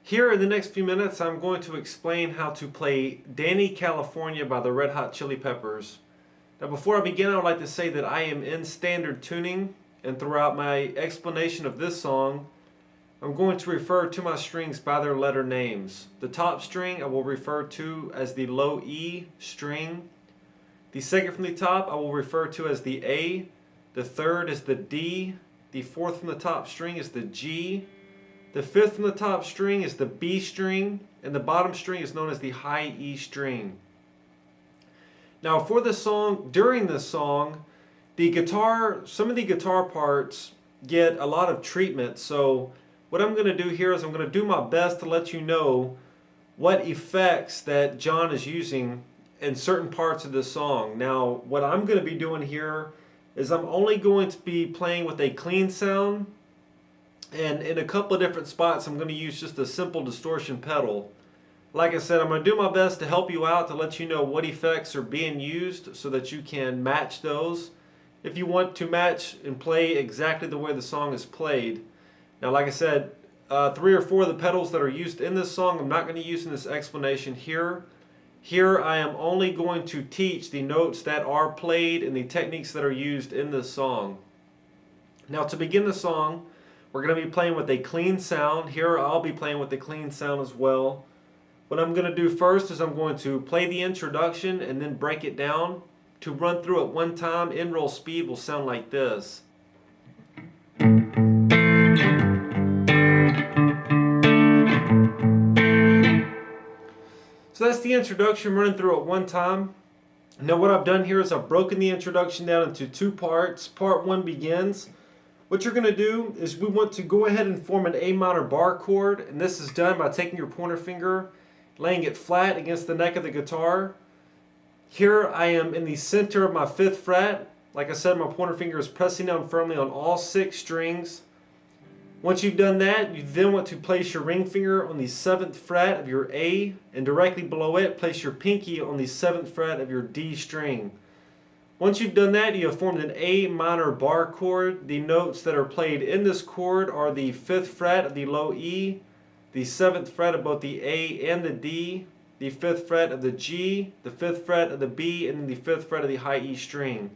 Here in the next few minutes, I'm going to explain how to play Dani, California by the Red Hot Chili Peppers. Now before I begin, I would like to say that I am in standard tuning, and throughout my explanation of this song, I'm going to refer to my strings by their letter names. The top string I will refer to as the low E string. The second from the top I will refer to as the A. The third is the D. The fourth from the top string is the G. The fifth from the top string is the B string, and the bottom string is known as the high E string. Now for this song, during this song, some of the guitar parts get a lot of treatment. So what I'm going to do here is I'm going to do my best to let you know what effects that John is using in certain parts of this song. Now what I'm going to be doing here is I'm only going to be playing with a clean sound. And in a couple of different spots, I'm going to use just a simple distortion pedal. Like I said, I'm going to do my best to help you out, to let you know what effects are being used so that you can match those if you want to match and play exactly the way the song is played. Now, like I said, 3 or 4 of the pedals that are used in this song, I'm not going to use in this explanation here. Here, I am only going to teach the notes that are played and the techniques that are used in this song. Now, to begin the song, we're going to be playing with a clean sound. Here I'll be playing with a clean sound as well. What I'm going to do first is I'm going to play the introduction and then break it down. To run through it one time, in roll speed will sound like this. So that's the introduction running through it one time. Now what I've done here is I've broken the introduction down into 2 parts. Part 1 begins. What you're going to do is we want to go ahead and form an A minor bar chord, and this is done by taking your pointer finger, laying it flat against the neck of the guitar. Here I am in the center of my 5th fret. Like I said, my pointer finger is pressing down firmly on all 6 strings. Once you've done that, you then want to place your ring finger on the 7th fret of your A, and directly below it, place your pinky on the 7th fret of your D string. Once you've done that, you have formed an A minor bar chord. The notes that are played in this chord are the 5th fret of the low E, the 7th fret of both the A and the D, the 5th fret of the G, the 5th fret of the B, and the 5th fret of the high E string.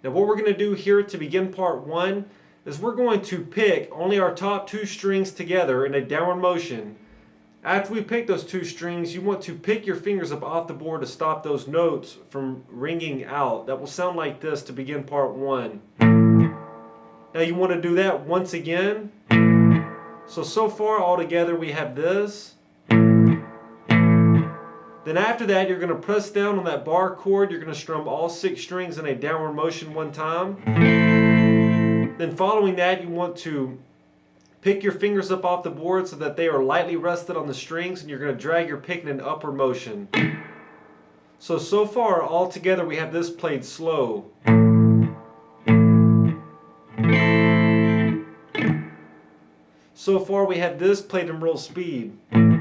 Now what we're going to do here to begin part 1 is we're going to pick only our top 2 strings together in a downward motion. After we pick those 2 strings, you want to pick your fingers up off the board to stop those notes from ringing out. That will sound like this to begin part 1. Now you want to do that once again. So far all together we have this. Then after that you're going to press down on that bar chord. You're going to strum all 6 strings in a downward motion one time. Then following that you want to pick your fingers up off the board so that they are lightly rested on the strings, and you're going to drag your pick in an upward motion. So far all together we have this played slow. So far we have this played in roll speed. And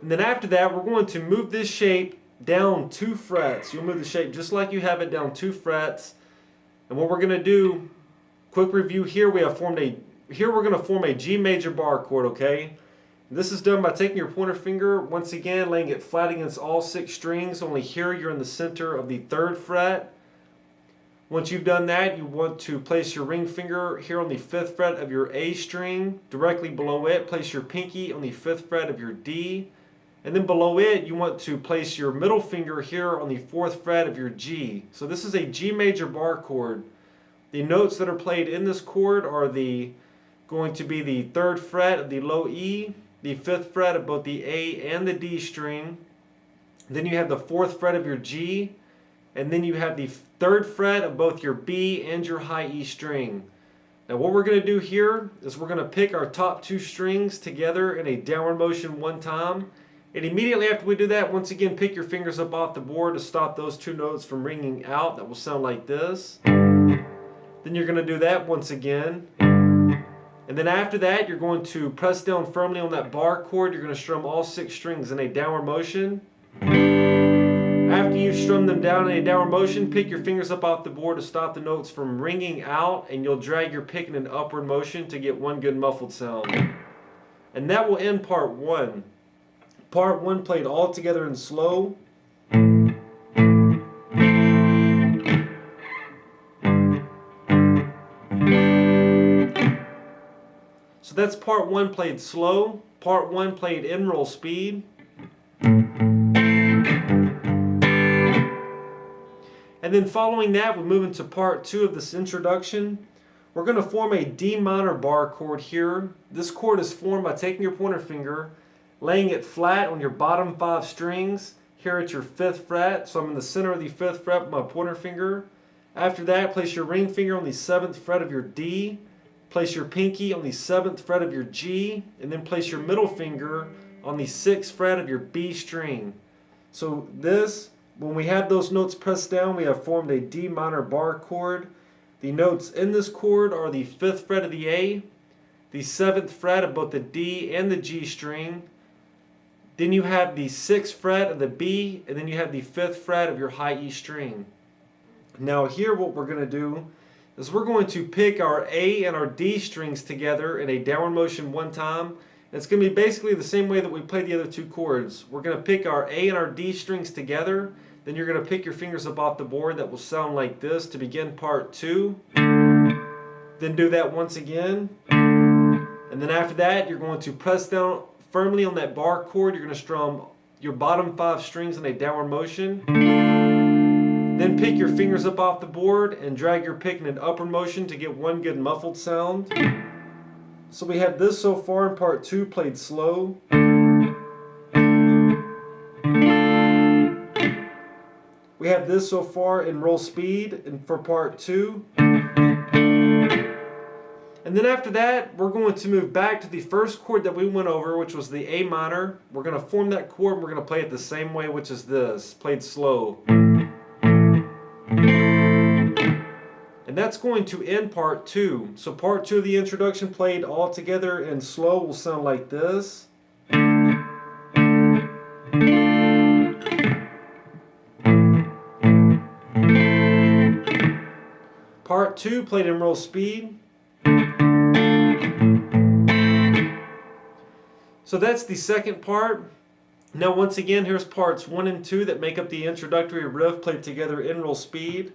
then after that we're going to move this shape down 2 frets. You'll move the shape just like you have it down 2 frets. And what we're going to do, quick review here, we're going to form a G major bar chord, okay? This is done by taking your pointer finger, once again laying it flat against all 6 strings, only here you're in the center of the 3rd fret. Once you've done that, you want to place your ring finger here on the 5th fret of your A string. Directly below it, place your pinky on the 5th fret of your D. And then below it, you want to place your middle finger here on the 4th fret of your G. So this is a G major bar chord. The notes that are played in this chord are going to be the 3rd fret of the low E, the 5th fret of both the A and the D string. Then you have the 4th fret of your G, and then you have the 3rd fret of both your B and your high E string. Now what we're going to do here is we're going to pick our top 2 strings together in a downward motion one time. And immediately after we do that, once again pick your fingers up off the board to stop those 2 notes from ringing out. That will sound like this. Then you're going to do that once again. And then after that, you're going to press down firmly on that bar chord. You're going to strum all 6 strings in a downward motion. After you've strummed them down in a downward motion, pick your fingers up off the board to stop the notes from ringing out, and you'll drag your pick in an upward motion to get one good muffled sound. And that will end part one. Part one played all together in slow. So that's part one played slow. Part one played in roll speed. And then following that, we move into part two of this introduction. We're going to form a D minor bar chord here. This chord is formed by taking your pointer finger, laying it flat on your bottom 5 strings, here at your 5th fret. So I'm in the center of the 5th fret with my pointer finger. After that, place your ring finger on the 7th fret of your D, place your pinky on the 7th fret of your G, and then place your middle finger on the 6th fret of your B string. So this, when we have those notes pressed down, we have formed a D minor bar chord. The notes in this chord are the 5th fret of the A, the 7th fret of both the D and the G string. Then you have the 6th fret of the B, and then you have the 5th fret of your high E string. Now here what we're going to do is we're going to pick our A and our D strings together in a downward motion one time. It's going to be basically the same way that we played the other two chords. We're going to pick our A and our D strings together. Then you're going to pick your fingers up off the board. That will sound like this to begin part two. Then do that once again. And then after that, you're going to press down firmly on that bar chord. You're going to strum your bottom 5 strings in a downward motion. Then pick your fingers up off the board and drag your pick in an upward motion to get one good muffled sound. So we have this so far in part 2 played slow. We have this so far in roll speed and for part 2. And then after that, we're going to move back to the first chord that we went over, which was the A minor. We're going to form that chord and we're going to play it the same way, which is this, played slow. And that's going to end part 2. So part 2 of the introduction played all together in slow will sound like this. Part 2 played in roll speed. So that's the second part. Now once again, here's parts 1 and 2 that make up the introductory riff played together in roll speed.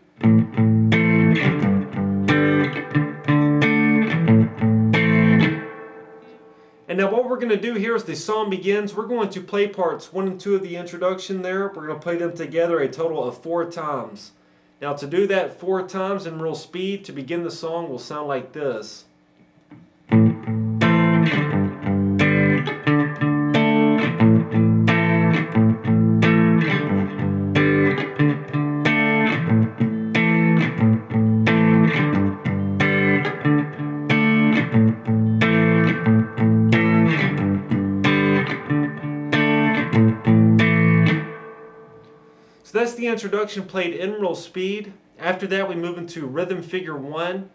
And now what we're going to do here as the song begins, we're going to play parts 1 and 2 of the introduction there. We're going to play them together a total of 4 times. Now to do that 4 times in real speed to begin the song will sound like this. So that's the introduction played in roll speed. After that we move into rhythm figure 1.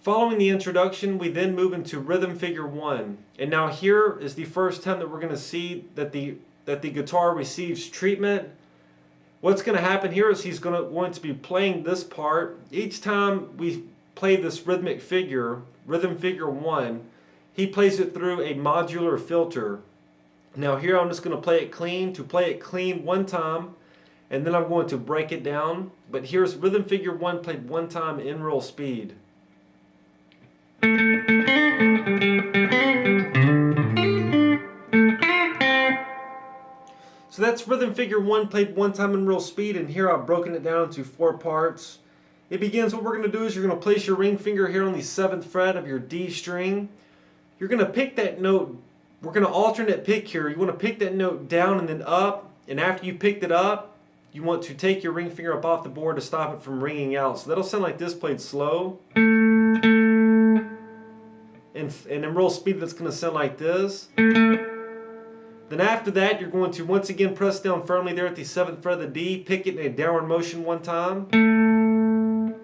Following the introduction we then move into rhythm figure 1. And now here is the first time that we're going to see that the guitar receives treatment. What's going to happen here is he's going to be playing this part. Each time we play this rhythmic figure, rhythm figure 1, he plays it through a modular filter. Now here I'm just going to play it clean. To play it clean one time, and then I'm going to break it down. But here's rhythm figure 1 played one time in roll speed. So that's rhythm figure 1 played one time in real speed, and here I've broken it down into 4 parts. It begins, what we're going to do is you're going to place your ring finger here on the 7th fret of your D string. You're going to pick that note, we're going to alternate pick here. You want to pick that note down and then up, and after you picked it up, you want to take your ring finger up off the board to stop it from ringing out. So that'll sound like this played slow. And in roll speed that's going to sound like this. Then after that you're going to once again press down firmly there at the 7th fret of the D, pick it in a downward motion one time.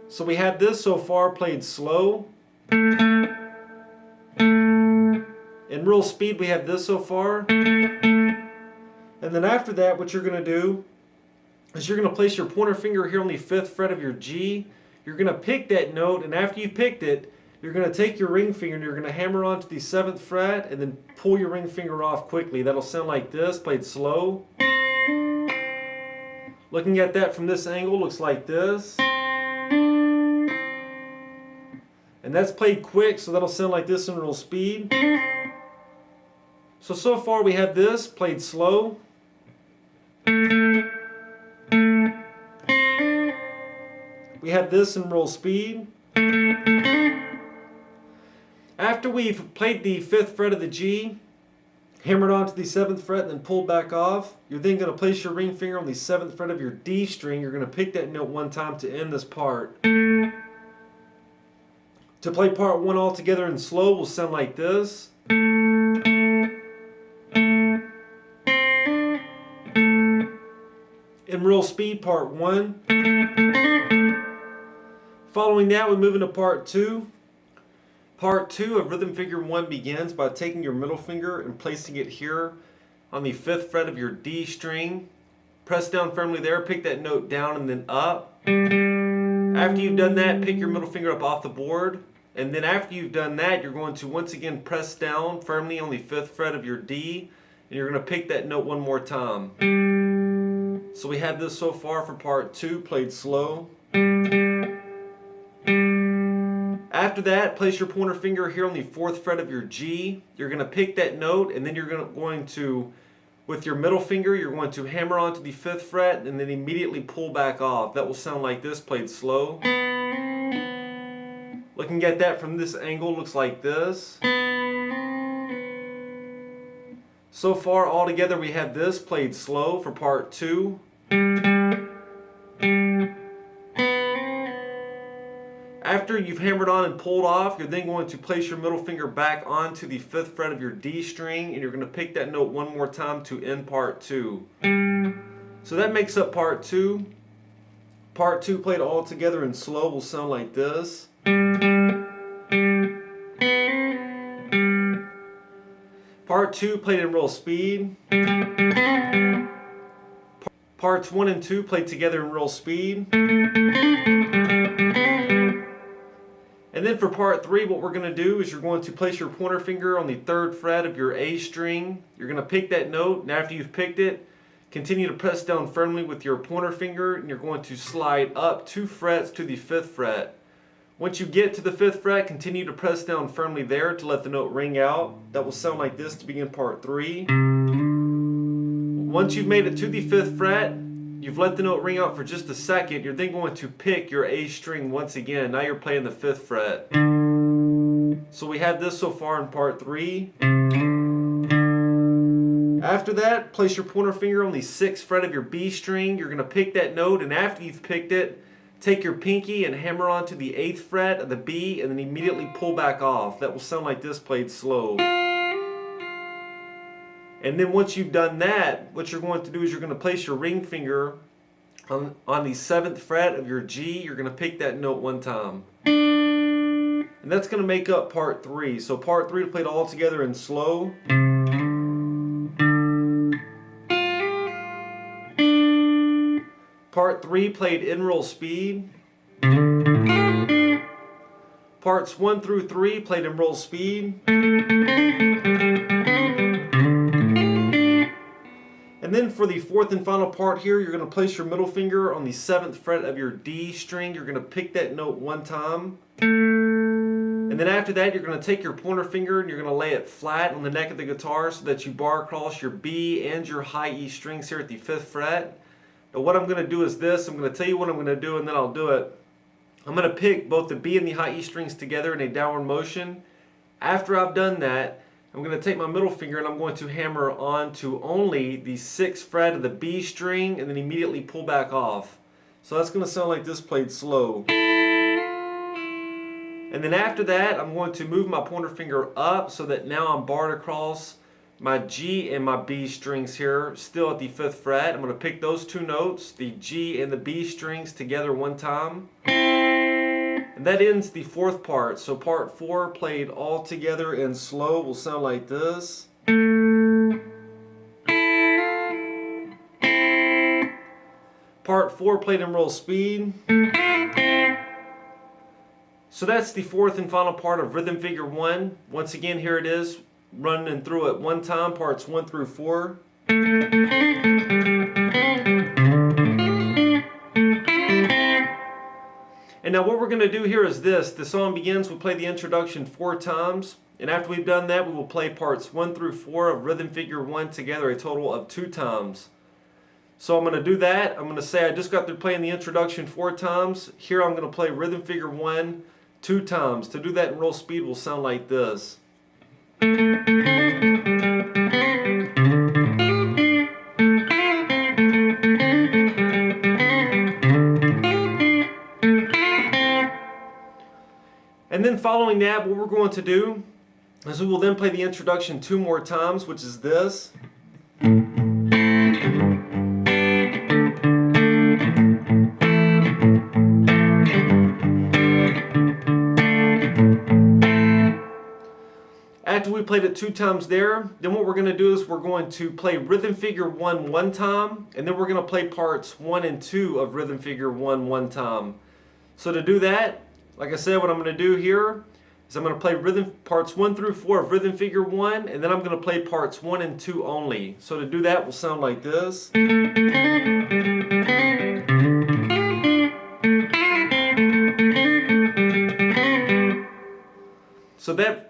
So we have this so far played slow. In real speed we have this so far. And then after that what you're going to do is you're going to place your pointer finger here on the 5th fret of your G. You're going to pick that note, and after you picked it, You're going to take your ring finger and you're going to hammer onto the 7th fret and then pull your ring finger off quickly. That'll sound like this, played slow. Looking at that from this angle, looks like this. And that's played quick, so that'll sound like this in real speed. So far we have this played slow. We have this in real speed. After we've played the 5th fret of the G, hammered onto the 7th fret and then pulled back off, you're then going to place your ring finger on the 7th fret of your D string. You're going to pick that note one time to end this part. To play part 1 all together in slow will sound like this. In real speed, part 1. Following that, we move into part 2. Part 2 of rhythm figure 1 begins by taking your middle finger and placing it here on the 5th fret of your D string. Press down firmly there, pick that note down and then up. After you've done that, pick your middle finger up off the board. And then after you've done that, you're going to once again press down firmly on the 5th fret of your D. And you're going to pick that note one more time. So we have this so far for part 2, played slow. After that, place your pointer finger here on the 4th fret of your G. You're going to pick that note and then you're going to, with your middle finger, you're going to hammer onto the 5th fret and then immediately pull back off. That will sound like this, played slow. Looking at that from this angle, looks like this. So far, all together, we have this played slow for part 2. After you've hammered on and pulled off, you're then going to place your middle finger back onto the 5th fret of your D string, and you're going to pick that note one more time to end part 2. So that makes up part 2. Part 2 played all together in slow will sound like this. Part 2 played in real speed. Parts 1 and 2 played together in real speed. And then for part 3, what we're going to do is you're going to place your pointer finger on the 3rd fret of your A string. You're going to pick that note, and after you've picked it, continue to press down firmly with your pointer finger, and you're going to slide up 2 frets to the 5th fret. Once you get to the 5th fret, continue to press down firmly there to let the note ring out. That will sound like this to begin part 3. Once you've made it to the 5th fret, you've let the note ring out for just a second, you're then going to pick your A string once again. Now you're playing the 5th fret. So we have this so far in part 3. After that, place your pointer finger on the 6th fret of your B string. You're going to pick that note, and after you've picked it, take your pinky and hammer onto the 8th fret of the B and then immediately pull back off. That will sound like this played slow. And then once you've done that, what you're going to do is you're going to place your ring finger on the 7th fret of your G. You're going to pick that note one time. And that's going to make up part 3. So part 3 played all together in slow. Part 3 played in real speed. Parts 1 through 3 played in real speed. And then for the 4th and final part here, you're going to place your middle finger on the 7th fret of your D string. You're going to pick that note one time. And then after that, you're going to take your pointer finger and you're going to lay it flat on the neck of the guitar so that you bar across your B and your high E strings here at the 5th fret. Now what I'm going to do is this. I'm going to tell you what I'm going to do and then I'll do it. I'm going to pick both the B and the high E strings together in a downward motion. After I've done that, I'm going to take my middle finger and I'm going to hammer onto only the 6th fret of the B string and then immediately pull back off. So that's going to sound like this played slow. And then after that, I'm going to move my pointer finger up so that now I'm barred across my G and my B strings here, still at the 5th fret. I'm going to pick those two notes, the G and the B strings together one time. And that ends the 4th part. So part 4 played all together in slow will sound like this. Part 4 played in real speed. So that's the fourth and final part of rhythm figure 1. Once again, here it is, running through it one time, parts 1 through 4. And now what we're going to do here is this. The song begins, we'll play the introduction 4 times. And after we've done that, we will play parts 1 through 4 of rhythm figure 1 together a total of 2 times. So I'm going to do that. I'm going to say I just got through playing the introduction 4 times. Here I'm going to play rhythm figure 1 2 times. To do that in real speed will sound like this. And then following that, what we're going to do is we will then play the introduction 2 more times, which is this. After we played it 2 times there, then what we're going to do is we're going to play rhythm figure 1 one time, and then we're going to play parts 1 and 2 of rhythm figure 1 one time. So to do that, like I said, what I'm going to do here is I'm going to play parts 1 through 4 of rhythm figure 1, and then I'm going to play parts 1 and 2 only. So to do that will sound like this.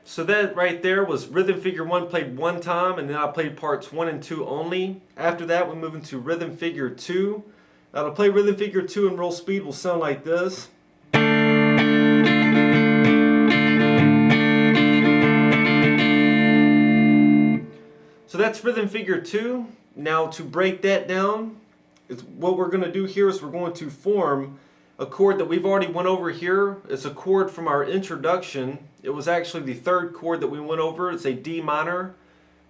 So that right there was rhythm figure 1 played 1 time, and then I played parts 1 and 2 only. After that, we move into rhythm figure 2. Now to play rhythm figure 2 in real speed will sound like this. So that's rhythm figure 2. Now to break that down, what we're going to do here is we're going to form a chord that we've already went over here. It's a chord from our introduction. It was actually the 3rd chord that we went over. It's a D minor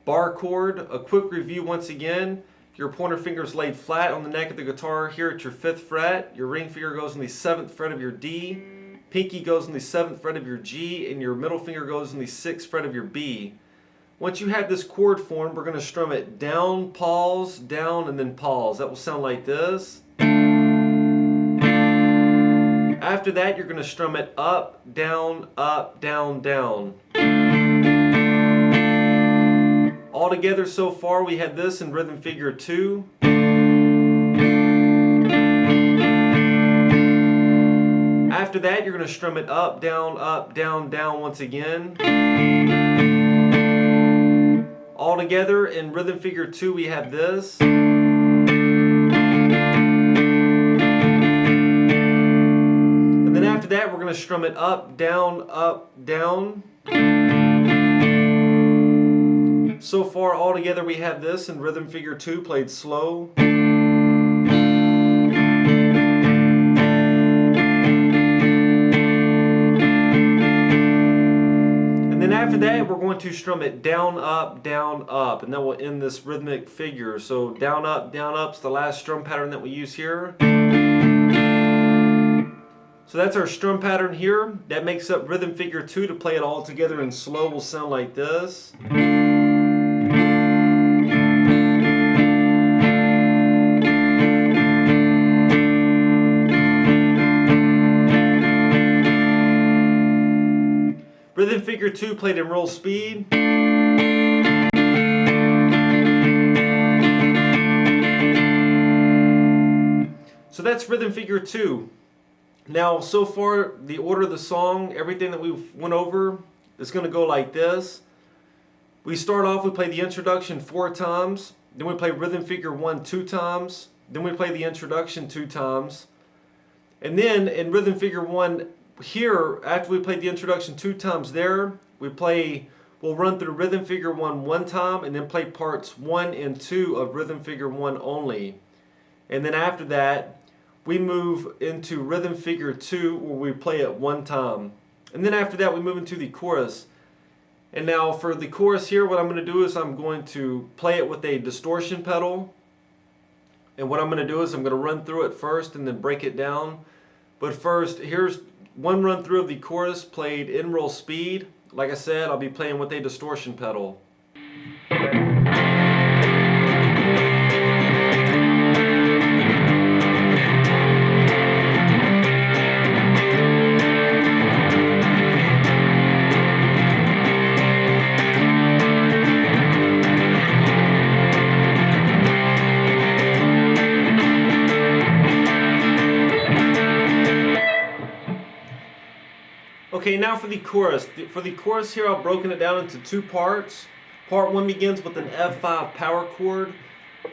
bar chord. A quick review once again. Your pointer finger is laid flat on the neck of the guitar here at your 5th fret. Your ring finger goes on the 7th fret of your D. Pinky goes on the 7th fret of your G. And your middle finger goes on the 6th fret of your B. Once you have this chord formed, we're going to strum it down, pause, down, and then pause. That will sound like this. After that, you're going to strum it up, down, down. All together so far, we have this in rhythm figure 2. After that, you're going to strum it up, down once again. All together in rhythm figure 2, we have this. After that, we're going to strum it up, down. So far, all together, we have this in rhythm figure 2, played slow. And then after that, we're going to strum it down, up, and that will end this rhythmic figure. So down, up is the last strum pattern that we use here. So that's our strum pattern here. That makes up rhythm figure 2. To play it all together in slow will sound like this. Rhythm figure 2 played in real speed. So that's rhythm figure 2. Now, so far, the order of the song, everything that we went over, is going to go like this. We start off, we play the introduction 4 times. Then we play rhythm figure 1 2 times. Then we play the introduction 2 times. And then in rhythm figure 1 here, after we played the introduction 2 times there, we'll run through rhythm figure 1 one time and then play parts 1 and 2 of rhythm figure 1 only. And then after that, we move into rhythm figure 2 where we play it 1 time. And then after that we move into the chorus. And now for the chorus here, what I'm going to do is I'm going to play it with a distortion pedal. And what I'm going to do is I'm going to run through it first and then break it down. But first, here's one run through of the chorus played in real speed. Like I said, I'll be playing with a distortion pedal. Okay, now for the chorus. For the chorus here, I've broken it down into two parts. Part 1 begins with an F5 power chord.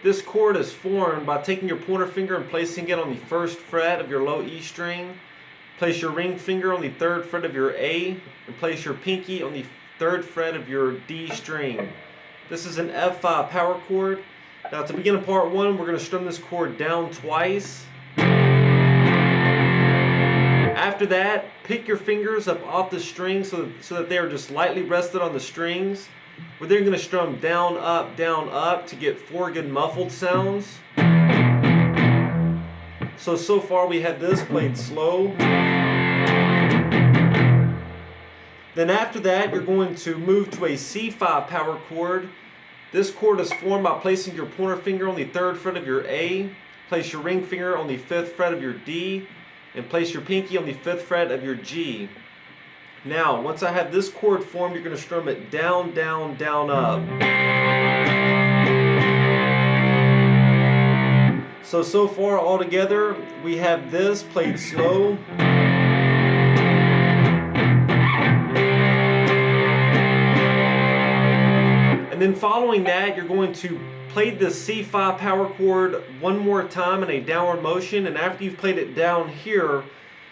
This chord is formed by taking your pointer finger and placing it on the 1st fret of your low E string. Place your ring finger on the 3rd fret of your A, and place your pinky on the 3rd fret of your D string. This is an F5 power chord. Now to begin part 1, we're going to strum this chord down twice. After that, pick your fingers up off the string so that they are just lightly rested on the strings. We're then going to strum down, up to get 4 good muffled sounds. So far we have this played slow. Then after that, you're going to move to a C5 power chord. This chord is formed by placing your pointer finger on the 3rd fret of your A, place your ring finger on the 5th fret of your D, and place your pinky on the 5th fret of your G. Now, once I have this chord formed, you're going to strum it down, down, down, up. So far all together, we have this played slow. And then following that, you're going to play the C5 power chord one more time in a downward motion, and after you've played it down here,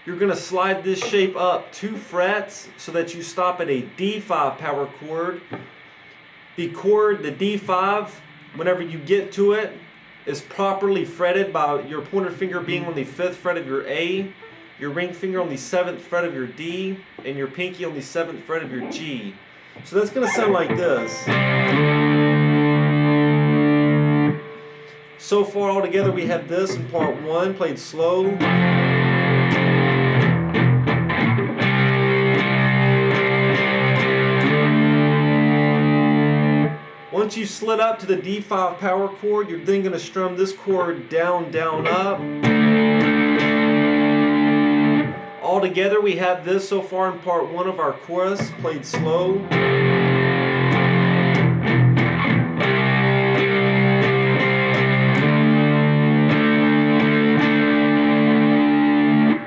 you're going to slide this shape up 2 frets so that you stop at a D5 power chord. The chord, the D5, whenever you get to it, is properly fretted by your pointer finger being on the 5th fret of your A, your ring finger on the 7th fret of your D, and your pinky on the 7th fret of your G. So that's going to sound like this. So far all together we have this in part 1 played slow. Once you slid up to the D5 power chord, you're then going to strum this chord down, down, up. All together we have this so far in part 1 of our chorus played slow.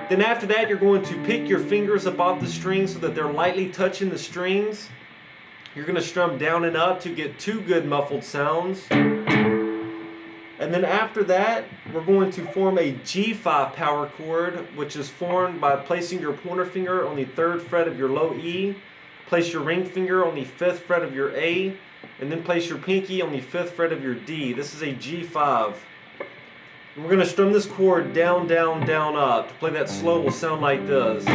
Then after that, you're going to pick your fingers up off the strings so that they're lightly touching the strings. You're going to strum down and up to get 2 good muffled sounds. And then after that, we're going to form a G5 power chord, which is formed by placing your pointer finger on the 3rd fret of your low E, place your ring finger on the 5th fret of your A, and then place your pinky on the 5th fret of your D. This is a G5. And we're going to strum this chord down, down, down, up. To play that slow will sound like this.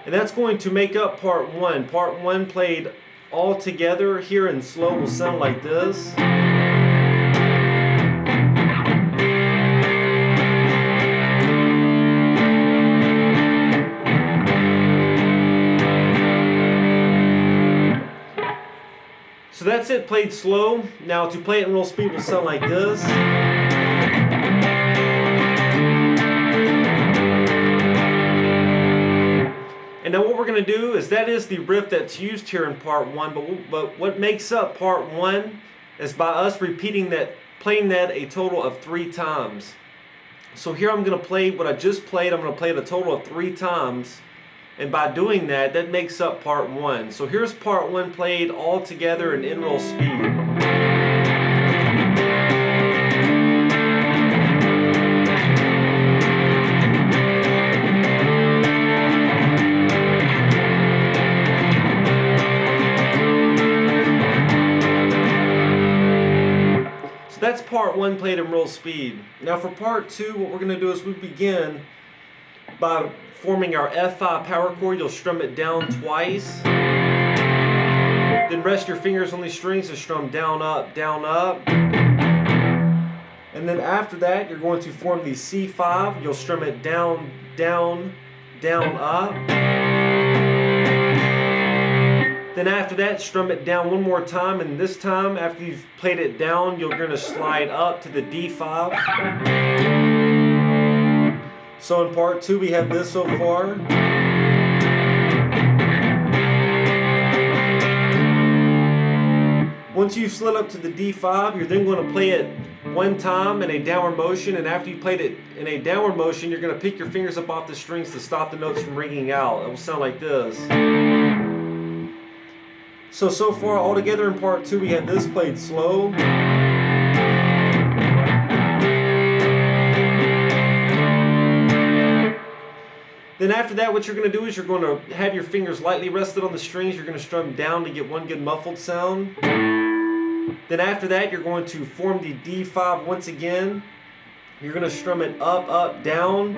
And that's going to make up part 1. Part 1 played all together here in slow will sound like this. So that's it played slow. Now to play it in real speed will sound like this. And now what we're going to do is, that is the riff that's used here in part 1, but what makes up part 1 is by us repeating that, playing that a total of 3 times. So here I'm going to play what I just played, I'm going to play it a total of 3 times, and by doing that, that makes up part 1. So here's part 1 played all together and in real speed. That's part 1 played in real speed. Now for part 2, what we're going to do is we begin by forming our F5 power chord. You'll strum it down twice. Then rest your fingers on these strings and strum down, up, down, up. And then after that, you're going to form the C5. You'll strum it down, down, down, up. Then after that, strum it down one more time, and this time, after you've played it down, you're going to slide up to the D5. So in part 2, we have this so far. Once you've slid up to the D5, you're then going to play it one time in a downward motion, and after you played it in a downward motion, you're going to pick your fingers up off the strings to stop the notes from ringing out. It will sound like this. So far all together in part 2 we have this played slow. Then after that, what you're going to do is you're going to have your fingers lightly rested on the strings. You're going to strum down to get one good muffled sound. Then after that, you're going to form the D5 once again. You're going to strum it up, up, down.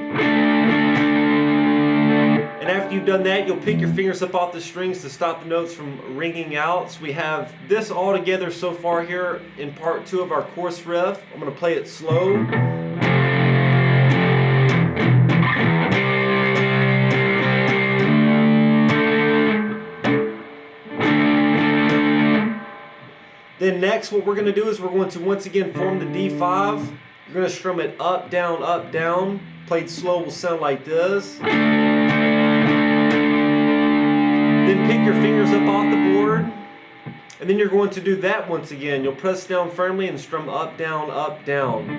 And after you've done that, you'll pick your fingers up off the strings to stop the notes from ringing out. So we have this all together so far here in part 2 of our chorus riff. I'm going to play it slow. Then next, what we're going to do is we're going to once again form the D5. You're going to strum it up, down, played slow will sound like this. Then pick your fingers up off the board. And then you're going to do that once again. You'll press down firmly and strum up, down, up, down.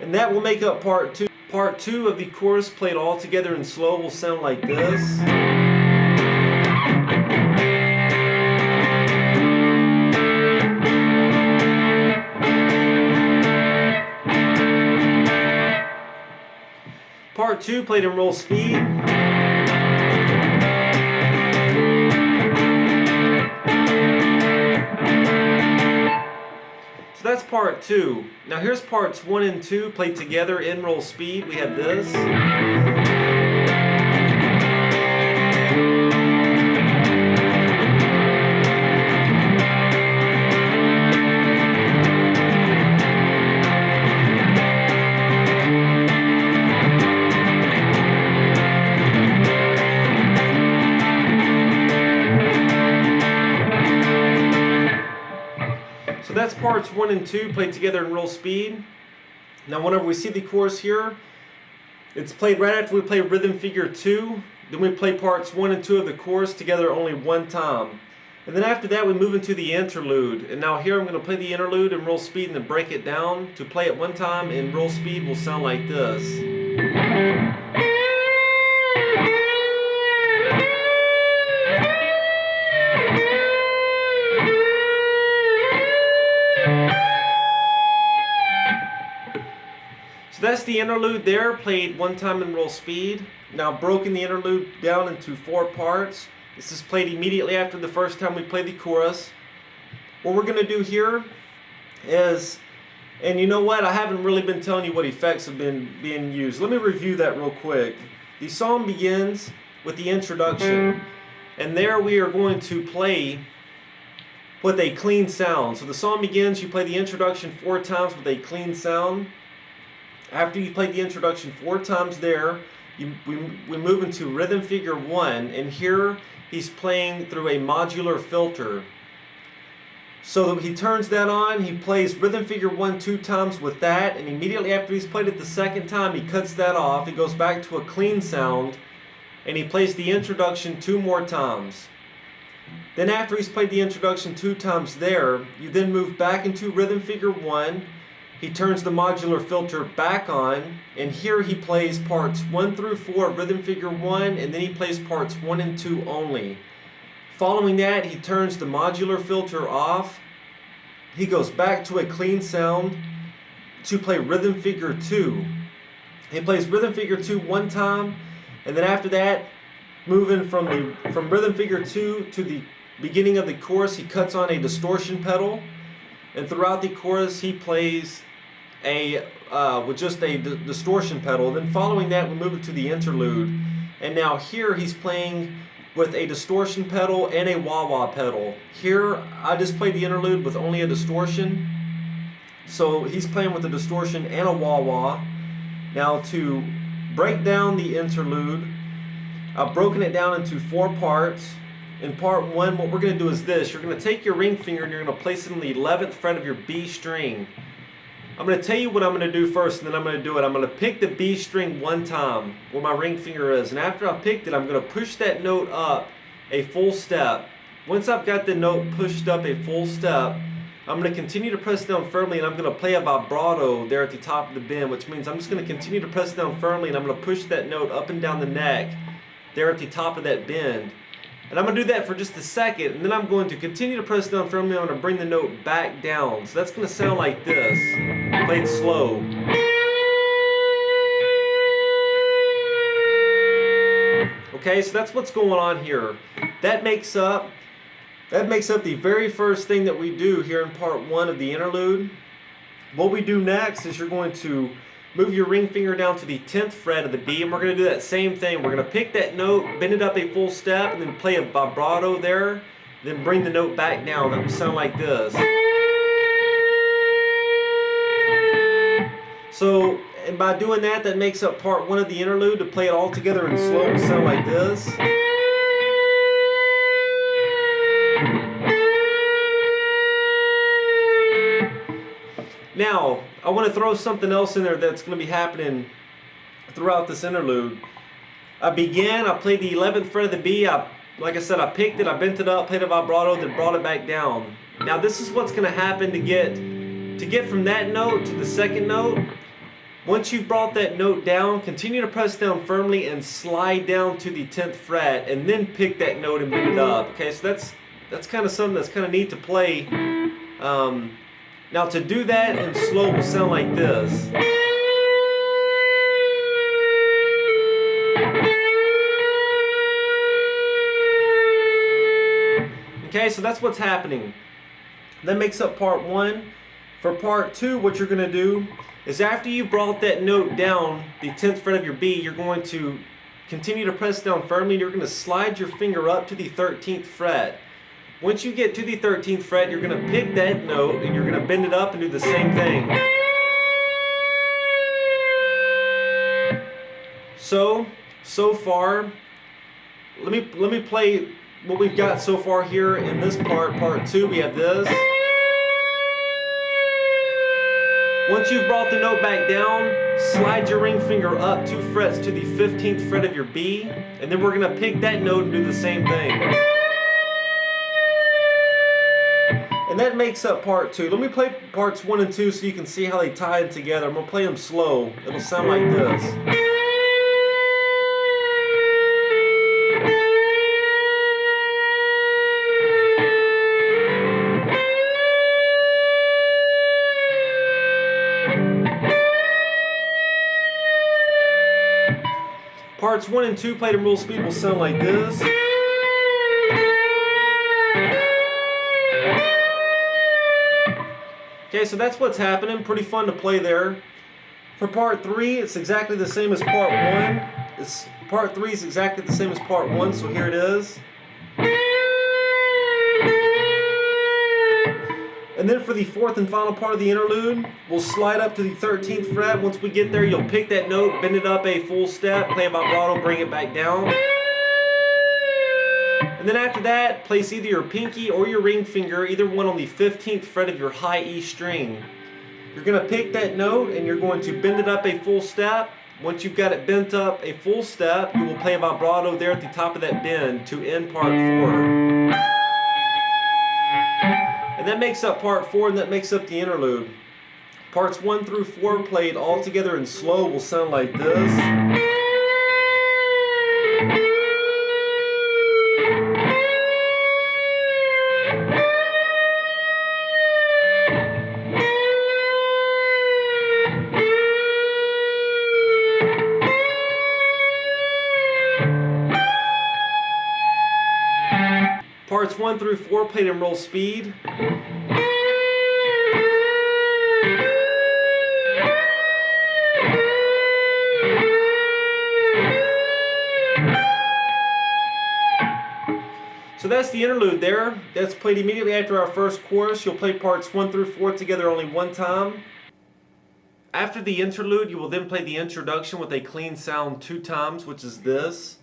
And that will make up part 2. Part 2 of the chorus played all together in slow will sound like this. Part 2 played in roll speed. So that's part 2. Now here's parts 1 and 2 played together in roll speed. We have this. That's parts 1 and 2 played together in roll speed. Now whenever we see the chorus here, it's played right after we play rhythm figure 2. Then we play parts 1 and 2 of the chorus together only one time. And then after that we move into the interlude. And now here I'm going to play the interlude in roll speed and then break it down. To play it one time in roll speed will sound like this. So that's the interlude there, played one time in roll speed. Now broken the interlude down into 4 parts. This is played immediately after the first time we play the chorus. What we're going to do here is, and you know what, I haven't really been telling you what effects have been being used. Let me review that real quick. The song begins with the introduction, and there we are going to play with a clean sound. So the song begins, you play the introduction 4 times with a clean sound. After you play the introduction 4 times there, we move into rhythm figure 1, and here he's playing through a modular filter. So he turns that on, he plays rhythm figure 1 2 times with that, and immediately after he's played it the second time, he cuts that off. He goes back to a clean sound, and he plays the introduction 2 more times. Then after he's played the introduction 2 times there, you then move back into rhythm figure 1. He turns the modular filter back on, and here he plays parts 1 through 4 of rhythm figure 1, and then he plays parts 1 and 2 only. Following that, he turns the modular filter off. He goes back to a clean sound to play rhythm figure 2. He plays rhythm figure 2 one time, and then after that, moving from rhythm figure 2 to the beginning of the chorus, he cuts on a distortion pedal. And throughout the chorus, he plays with just a distortion pedal. Then following that, we move into the interlude. And now here he's playing with a distortion pedal and a wah-wah pedal. Here, I just played the interlude with only a distortion. So he's playing with a distortion and a wah-wah. Now to break down the interlude, I've broken it down into 4 parts. In part 1, what we're going to do is this. You're going to take your ring finger and you're going to place it on the 11th fret of your B string. I'm going to tell you what I'm going to do first, and then I'm going to do it. I'm going to pick the B string one time where my ring finger is. And after I picked it, I'm going to push that note up a full step. Once I've got the note pushed up a full step, I'm going to continue to press down firmly, and I'm going to play a vibrato there at the top of the bend, which means I'm just going to continue to press down firmly, and I'm going to push that note up and down the neck there at the top of that bend. And I'm going to do that for just a second, and then I'm going to continue to press down firmly. I'm going to bring the note back down. So that's going to sound like this, played slow. Okay, so that's what's going on here. That makes up the very first thing that we do here in part 1 of the interlude. What we do next is you're going to move your ring finger down to the 10th fret of the B, and we're going to do that same thing. We're going to pick that note, bend it up a full step, and then play a vibrato there, then bring the note back down. That will sound like this. So, and by doing that, that makes up part 1 of the interlude. To play it all together in slow will sound like this. Now, I want to throw something else in there that's going to be happening throughout this interlude. I played the 11th fret of the B. Like I said, I picked it, I bent it up, played a vibrato, then brought it back down. Now this is what's going to happen to get from that note to the second note. Once you've brought that note down, continue to press down firmly and slide down to the 10th fret, and then pick that note and bend it up. Okay, so that's kind of something that's kind of neat to play. Now to do that in slow will sound like this. Okay, so that's what's happening. That makes up part 1. For part 2, what you're going to do is after you've brought that note down, the 10th fret of your B, you're going to continue to press down firmly, and you're going to slide your finger up to the 13th fret. Once you get to the 13th fret, you're going to pick that note and you're going to bend it up and do the same thing. So far, let me play what we've got so far here in this part 2. We have this. Once you've brought the note back down, slide your ring finger up 2 frets to the 15th fret of your B, and then we're going to pick that note and do the same thing. And that makes up part 2. Let me play parts 1 and 2 so you can see how they tie in together. I'm going to play them slow. It'll sound like this. Parts 1 and 2 played in real speed will sound like this. Okay, so that's what's happening. Pretty fun to play there. For part 3, it's exactly the same as part 1. Part 3 is exactly the same as part 1, so here it is. And then for the 4th and final part of the interlude, we'll slide up to the 13th fret. Once we get there, you'll pick that note, bend it up a full step, play a vibrato, bring it back down. And then after that, place either your pinky or your ring finger, either one on the 15th fret of your high E string. You're going to pick that note and you're going to bend it up a full step. Once you've got it bent up a full step, you will play a vibrato there at the top of that bend to end part 4. And that makes up part 4, and that makes up the interlude. Parts 1 through 4 played all together in slow will sound like this. Parts 1 through 4 played in roll speed. So that's the interlude there. That's played immediately after our first chorus. You'll play parts 1 through 4 together only one time. After the interlude, you will then play the introduction with a clean sound 2 times, which is this.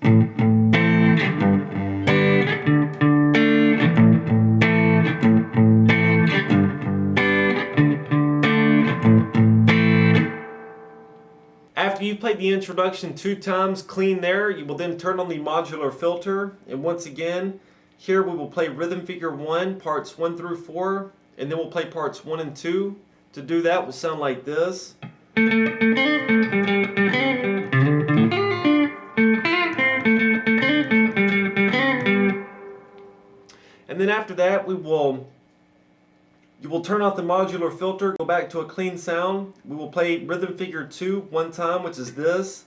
After you've played the introduction 2 times clean there, you will then turn on the modular filter, and once again, here we will play rhythm figure 1, parts 1 through 4, and then we'll play parts 1 and 2. To do that, will sound like this. And then after that, you will turn off the modular filter, go back to a clean sound. We will play rhythm figure 2 one time, which is this.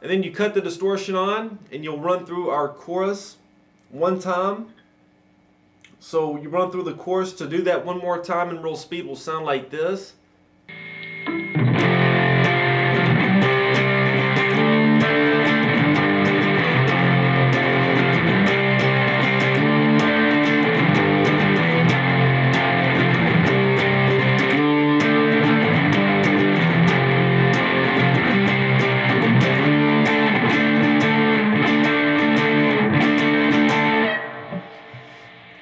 And then you cut the distortion on, and you'll run through our chorus one time. So you run through the chorus. To do that one more time in real speed will sound like this.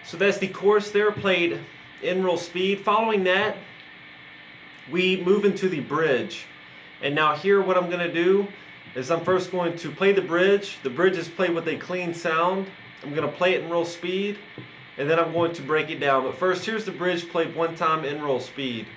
So that's the chorus there, played in real speed. Following that, we move into the bridge. And now here what I'm going to do is I'm first going to play the bridge. The bridge is played with a clean sound. I'm going to play it in real speed, and then I'm going to break it down. But first, here's the bridge played one time in real speed.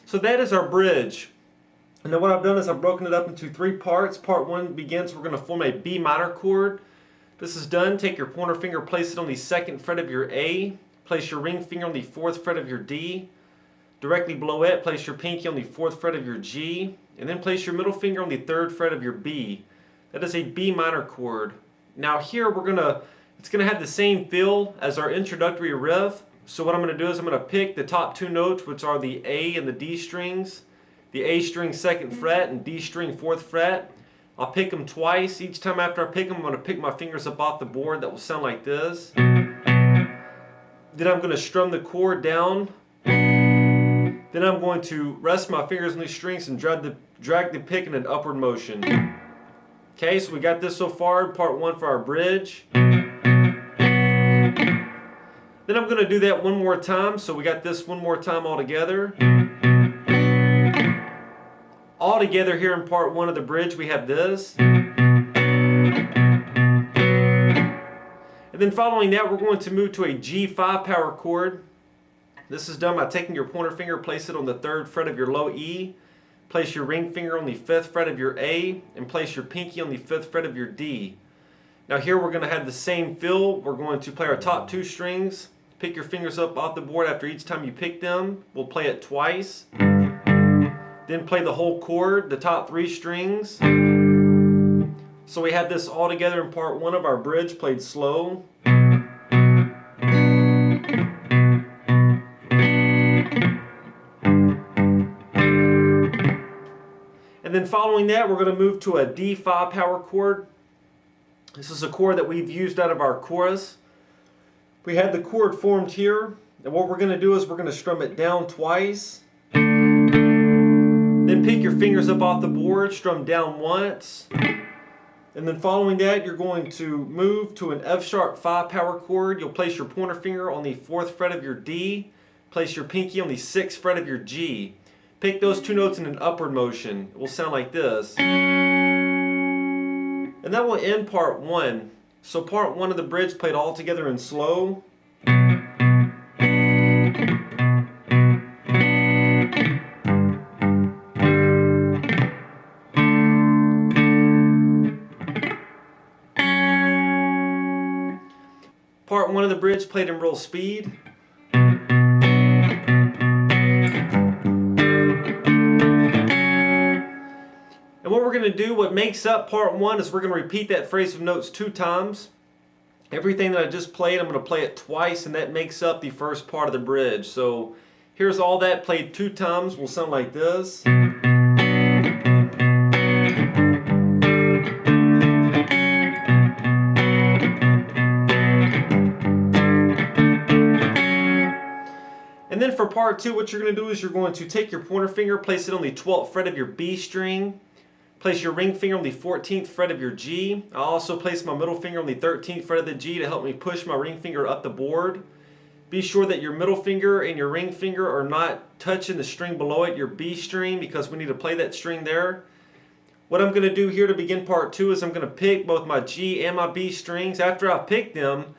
So that is our bridge. And then what I've done is I've broken it up into 3 parts. Part 1 begins, we're going to form a B minor chord. This is done. Take your pointer finger, place it on the 2nd fret of your A. Place your ring finger on the 4th fret of your D. Directly below it, place your pinky on the 4th fret of your G. And then place your middle finger on the 3rd fret of your B. That is a B minor chord. Now here it's going to have the same feel as our introductory riff. So what I'm going to do is I'm going to pick the top 2 notes, which are the A and the D strings, the A string 2nd fret and D string 4th fret. I'll pick them twice. Each time after I pick them, I'm going to pick my fingers up off the board. That will sound like this. Then I'm going to strum the chord down. Then I'm going to rest my fingers on these strings and drag the pick in an upward motion. Okay, so we got this so far, part 1 for our bridge. Then I'm going to do that one more time, so we got this one more time all together. All together here in part 1 of the bridge we have this. And then following that we're going to move to a G5 power chord. This is done by taking your pointer finger, place it on the 3rd fret of your low E. Place your ring finger on the 5th fret of your A, and place your pinky on the 5th fret of your D. Now here we're going to have the same feel. We're going to play our top 2 strings. Pick your fingers up off the board after each time you pick them. We'll play it twice. Then play the whole chord, the top 3 strings. So we have this all together in part 1 of our bridge, played slow. And then following that, we're going to move to a D5 power chord. This is a chord that we've used out of our chorus. We had the chord formed here, and what we're going to do is we're going to strum it down twice. Then pick your fingers up off the board, strum down once. And then following that, you're going to move to an F sharp 5 power chord. You'll place your pointer finger on the 4th fret of your D. Place your pinky on the 6th fret of your G. Pick those 2 notes in an upward motion. It will sound like this. And that will end part 1. So part 1 of the bridge played all together in slow. Part 1 of the bridge played in real speed. And what we're going to do, what makes up part 1, is we're going to repeat that phrase of notes 2 times. Everything that I just played, I'm going to play it twice, and that makes up the first part of the bridge. So here's all that played 2 times. Will sound like this. And then then for part 2, what you're going to do is you're going to take your pointer finger, place it on the 12th fret of your B string, place your ring finger on the 14th fret of your G. I'll also place my middle finger on the 13th fret of the G to help me push my ring finger up the board. Be sure that your middle finger and your ring finger are not touching the string below it, your B string, because we need to play that string there. What I'm going to do here to begin part 2 is I'm going to pick both my G and my B strings. After I pick them,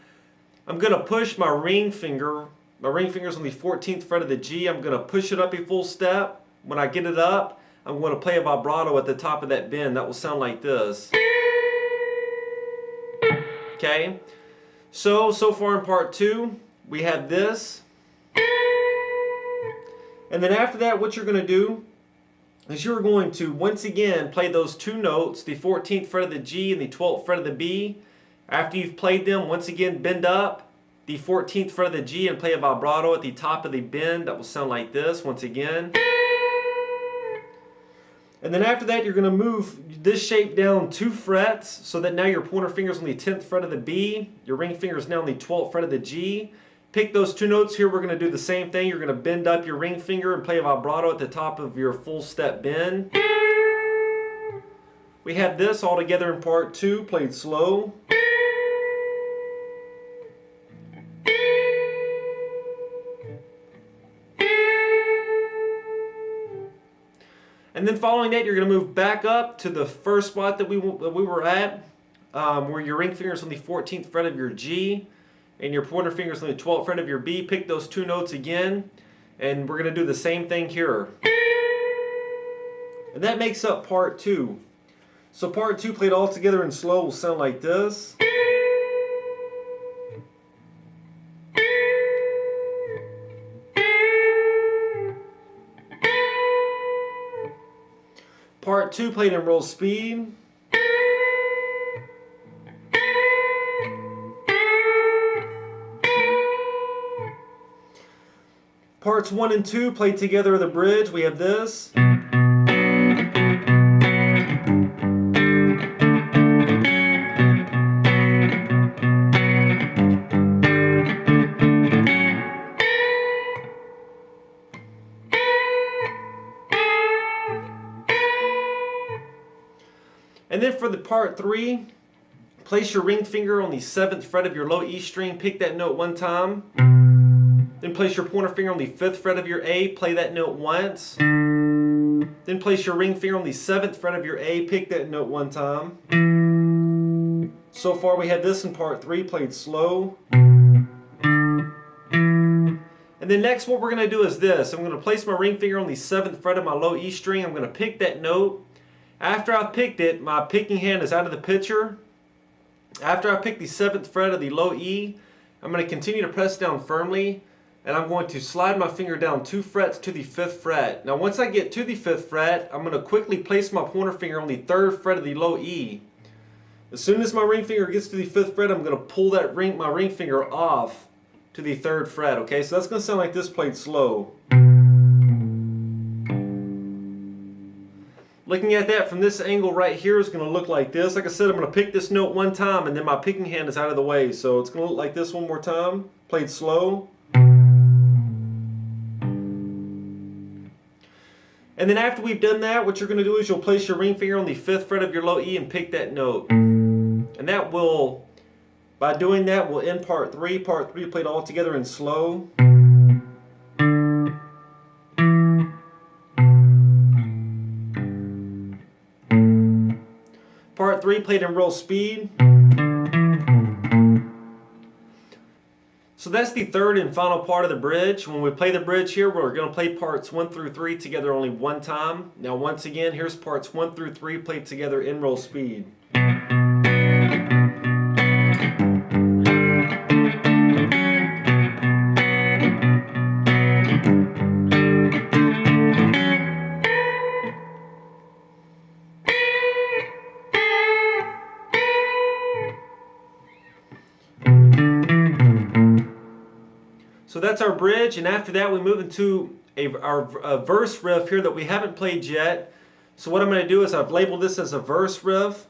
I'm going to push my ring finger. My ring finger's on the 14th fret of the G. I'm going to push it up a full step. When I get it up, I'm going to play a vibrato at the top of that bend. That will sound like this. Okay? So far in part 2, we have this. And then after that, what you're going to do is you're going to once again play those 2 notes, the 14th fret of the G and the 12th fret of the B. After you've played them, once again bend up the 14th fret of the G and play a vibrato at the top of the bend. That will sound like this once again. And then after that, you're going to move this shape down 2 frets so that now your pointer finger is on the 10th fret of the B. Your ring finger is now on the 12th fret of the G. Pick those 2 notes here. We're going to do the same thing. You're going to bend up your ring finger and play a vibrato at the top of your full step bend. We have this all together in part 2, played slow. And then following that, you're going to move back up to the first spot that we were at, where your ring finger is on the 14th fret of your G and your pointer finger is on the 12th fret of your B. Pick those 2 notes again, and we're going to do the same thing here. And that makes up part 2. So part 2 played all together in slow will sound like this. Part 2 played in roll speed. Parts 1 and 2 played together the bridge. We have this. And then for the part 3, place your ring finger on the 7th fret of your low E string, pick that note 1 time. Then place your pointer finger on the 5th fret of your A, play that note once. Then place your ring finger on the 7th fret of your A, pick that note 1 time. So far we had this in part 3, played slow. And then next what we're going to do is this. I'm going to place my ring finger on the 7th fret of my low E string. I'm going to pick that note. After I've picked it, my picking hand is out of the picture. After I pick the 7th fret of the low E, I'm going to continue to press down firmly, and I'm going to slide my finger down 2 frets to the 5th fret. Now once I get to the 5th fret, I'm going to quickly place my pointer finger on the 3rd fret of the low E. As soon as my ring finger gets to the 5th fret, I'm going to pull that my ring finger off to the 3rd fret. Okay, so that's going to sound like this played slow. Looking at that from this angle right here is going to look like this. Like I said, I'm going to pick this note 1 time and then my picking hand is out of the way. So it's going to look like this one more time. Played slow. And then after we've done that, what you're going to do is you'll place your ring finger on the 5th fret of your low E and pick that note. And that will, by doing that, we'll end part 3. Part 3 played all together in slow. Part 3 played in roll speed. So that's the third and final part of the bridge. When we play the bridge here, we're going to play parts 1 through 3 together only 1 time. Now once again, here's parts 1 through 3 played together in roll speed. So that's our bridge, and after that we move into our verse riff here that we haven't played yet. So what I'm going to do is I've labeled this as a verse riff,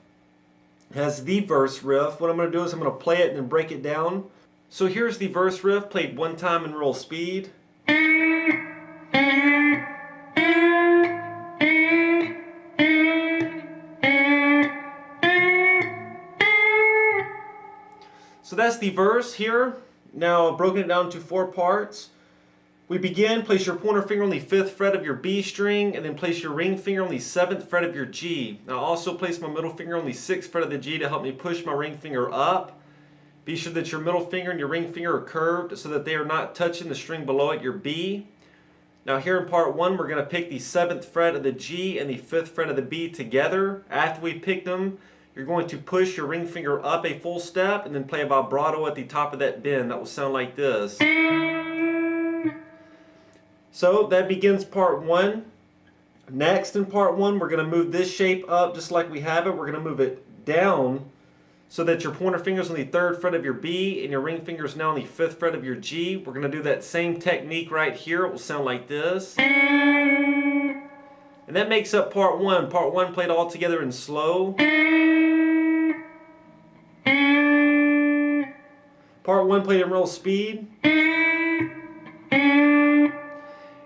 as the verse riff. What I'm going to do is I'm going to play it and then break it down. So here's the verse riff played 1 time in roll speed. So that's the verse here. Now I've broken it down into 4 parts. We begin, place your pointer finger on the 5th fret of your B string, and then place your ring finger on the 7th fret of your G. Now also place my middle finger on the 6th fret of the G to help me push my ring finger up. Be sure that your middle finger and your ring finger are curved so that they are not touching the string below it, your B. Now here in part 1, we're going to pick the 7th fret of the G and the 5th fret of the B together. After we pick them, you're going to push your ring finger up a full step and then play a vibrato at the top of that bend. That will sound like this. So that begins part 1. Next in part 1, we're going to move this shape up just like we have it. We're going to move it down so that your pointer finger's on the 3rd fret of your B and your ring finger's now on the 5th fret of your G. We're going to do that same technique right here. It will sound like this. And that makes up part 1. Part 1 played all together in slow. Part 1 played in real speed.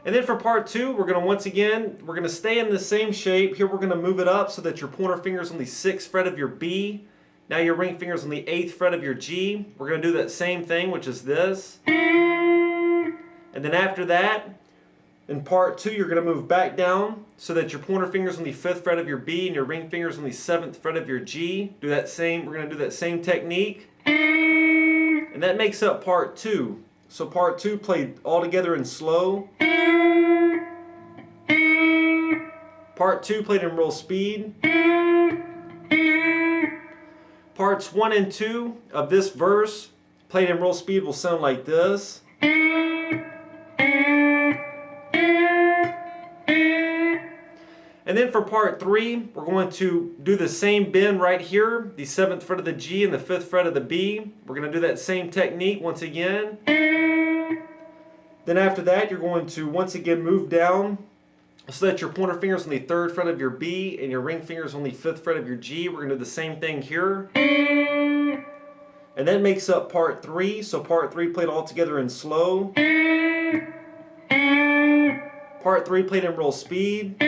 And then for part 2, we're going to stay in the same shape. Here we're going to move it up so that your pointer finger's on the 6th fret of your B. Now your ring finger's on the 8th fret of your G. We're going to do that same thing, which is this. And then after that, in part 2, you're going to move back down so that your pointer finger's on the 5th fret of your B and your ring finger's on the 7th fret of your G. We're going to do that same technique. And that makes up part 2. So part 2 played all together in slow. Part 2 played in real speed. Parts 1 and 2 of this verse played in real speed will sound like this. And then for part 3, we're going to do the same bend right here, the 7th fret of the G and the 5th fret of the B. We're going to do that same technique once again. Then after that, you're going to once again move down so that your pointer finger's on the 3rd fret of your B and your ring finger's on the 5th fret of your G. We're going to do the same thing here. And that makes up part 3. So part 3 played all together in slow. Part 3 played in real speed.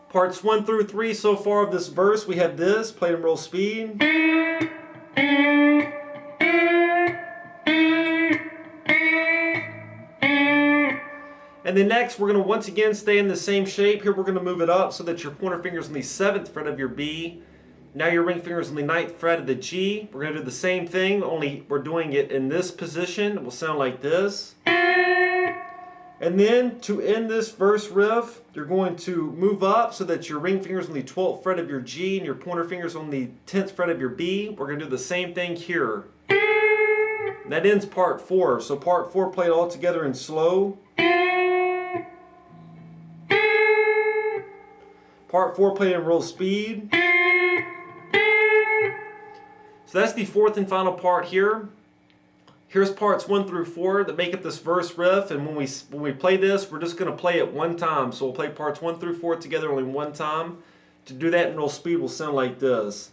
Parts 1 through 3 so far of this verse, we have this played in real speed. And then next, we're going to once again stay in the same shape. Here we're going to move it up so that your pointer finger's on the 7th fret of your B. Now your ring finger's on the 9th fret of the G. We're going to do the same thing, only we're doing it in this position. It will sound like this. And then to end this verse riff, you're going to move up so that your ring finger's on the 12th fret of your G and your pointer finger's on the 10th fret of your B. We're going to do the same thing here. And that ends part 4. So part 4 played all together in slow. Part 4 played in real speed. So that's the 4th and final part here. Here's parts 1 through 4 that make up this verse riff, and when we play this, we're just going to play it one time. So we'll play parts 1 through 4 together only one time. To do that in real speed will sound like this.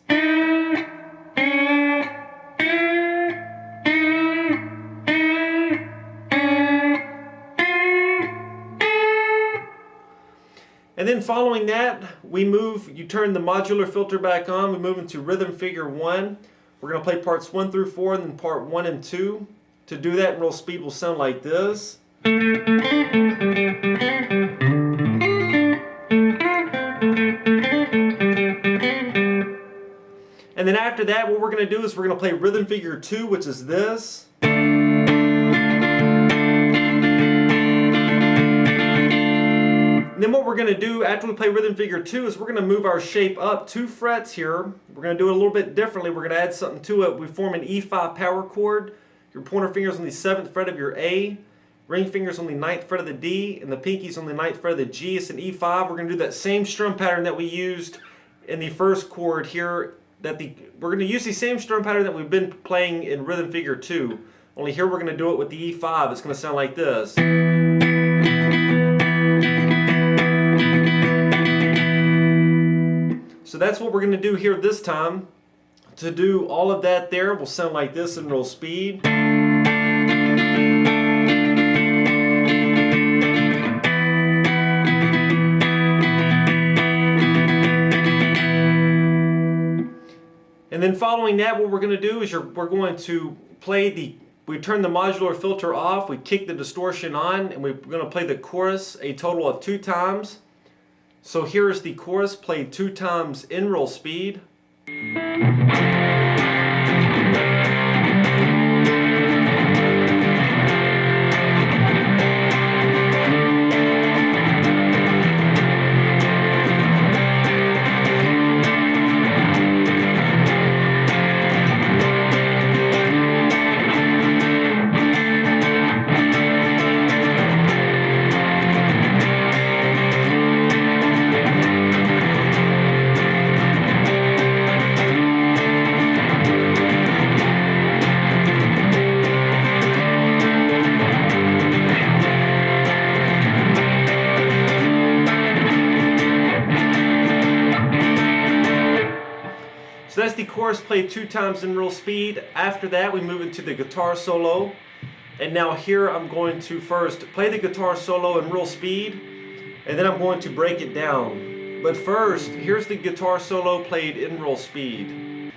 And then following that, you turn the modular filter back on, we move into rhythm figure 1. We're going to play parts 1 through 4 and then part 1 and 2. To do that in real speed will sound like this. And then after that, what we're going to do is we're going to play rhythm figure 2, which is this. And then what we're going to do after we play rhythm figure 2 is we're going to move our shape up 2 frets here. We're going to do it a little bit differently. We're going to add something to it. We form an E5 power chord. Your pointer finger's on the 7th fret of your A, ring finger's on the 9th fret of the D, and the pinky's on the 9th fret of the G. It's an E5. We're going to do that same strum pattern that we used in the first chord here. We're going to use the same strum pattern that we've been playing in rhythm figure 2. Only here we're going to do it with the E5. It's going to sound like this. So that's what we're going to do here this time. To do all of that there will sound like this in real speed. And And then following that, what we're going to do is we're going to play we turn the modular filter off, we kick the distortion on, and we're going to play the chorus a total of 2 times. So here's the chorus played 2 times in real speed. So that's the chorus played 2 times in real speed. After that, we move into the guitar solo. And now here I'm going to first play the guitar solo in real speed, and then I'm going to break it down. But first, here's the guitar solo played in real speed.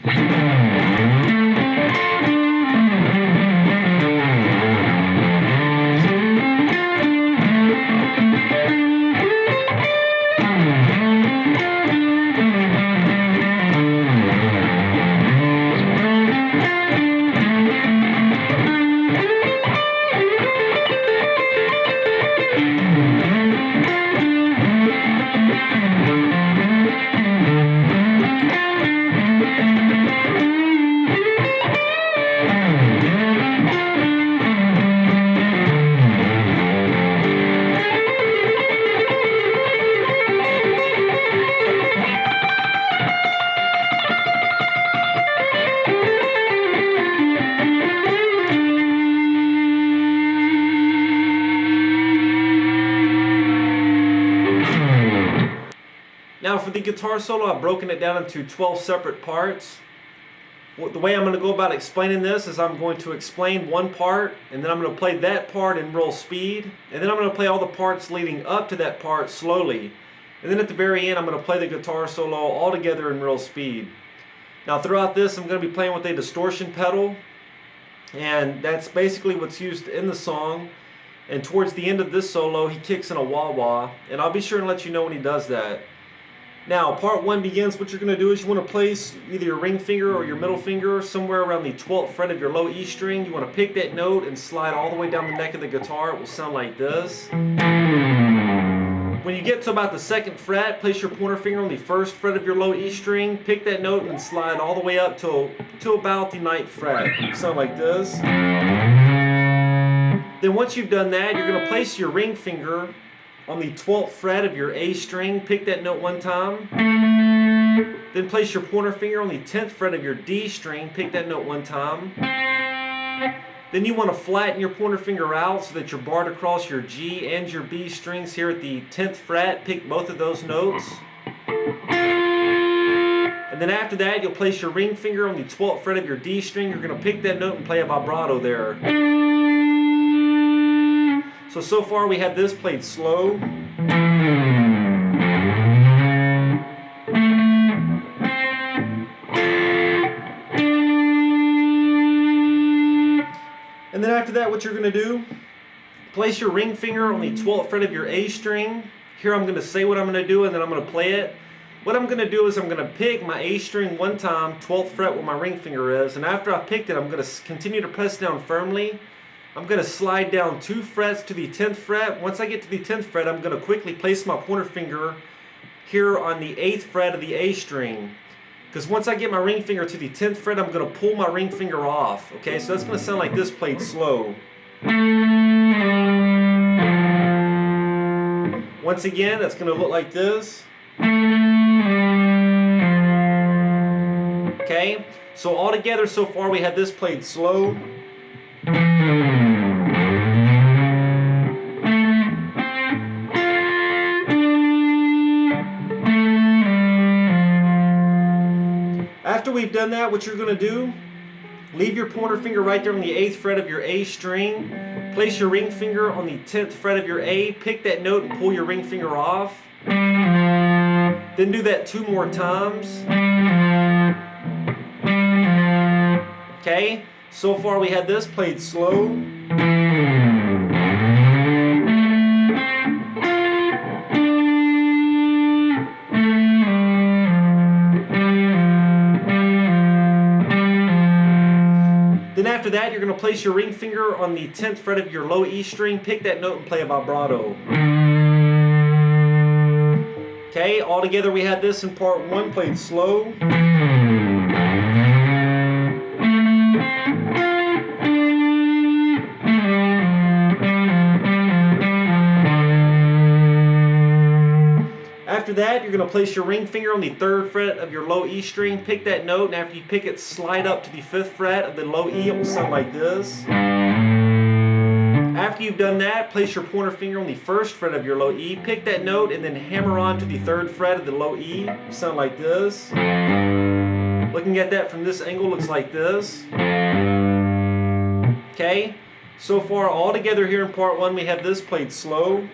Now for the guitar solo, I've broken it down into 12 separate parts. The way I'm going to go about explaining this is I'm going to explain one part, and then I'm going to play that part in real speed, and then I'm going to play all the parts leading up to that part slowly. And then at the very end, I'm going to play the guitar solo all together in real speed. Now throughout this, I'm going to be playing with a distortion pedal, and that's basically what's used in the song. And towards the end of this solo, he kicks in a wah-wah, and I'll be sure and let you know when he does that. Now, part 1 begins. What you're going to do is you want to place either your ring finger or your middle finger somewhere around the 12th fret of your low E string. You want to pick that note and slide all the way down the neck of the guitar. It will sound like this. When you get to about the 2nd fret, place your pointer finger on the 1st fret of your low E string, pick that note and slide all the way up to about the 9th fret. It will sound like this. Then once you've done that, you're going to place your ring finger on the 12th fret of your A string, pick that note 1 time. Then place your pointer finger on the 10th fret of your D string, pick that note 1 time. Then you want to flatten your pointer finger out so that you're barred across your G and your B strings here at the 10th fret. Pick both of those notes. And then after that, you'll place your ring finger on the 12th fret of your D string. You're going to pick that note and play a vibrato there. So far we have this played slow. And then after that, what you're going to do, place your ring finger on the 12th fret of your A string. Here I'm going to say what I'm going to do, and then I'm going to play it. What I'm going to do is I'm going to pick my A string 1 time, 12th fret where my ring finger is, and after I picked it, I'm going to continue to press down firmly. I'm going to slide down 2 frets to the 10th fret. Once I get to the 10th fret, I'm going to quickly place my pointer finger here on the 8th fret of the A string. Because once I get my ring finger to the 10th fret, I'm going to pull my ring finger off. Okay, so that's going to sound like this played slow. Once again, that's going to look like this. Okay, so all together so far we have this played slow. After we've done that, what you're going to do, leave your pointer finger right there on the 8th fret of your A string, place your ring finger on the 10th fret of your A, pick that note and pull your ring finger off. Then do that 2 more times. Okay, so far we had this played slow. Then after that, you're going to place your ring finger on the 10th fret of your low E string, pick that note and play a vibrato. Okay, all together we had this in part 1 played slow. After that, you're going to place your ring finger on the 3rd fret of your low E string, pick that note, and after you pick it, slide up to the 5th fret of the low E. It will sound like this. After you've done that, place your pointer finger on the 1st fret of your low E, pick that note, and then hammer on to the 3rd fret of the low E. It will sound like this. Looking at that from this angle, looks like this. Okay, so far all together here in part 1, we have this played slow.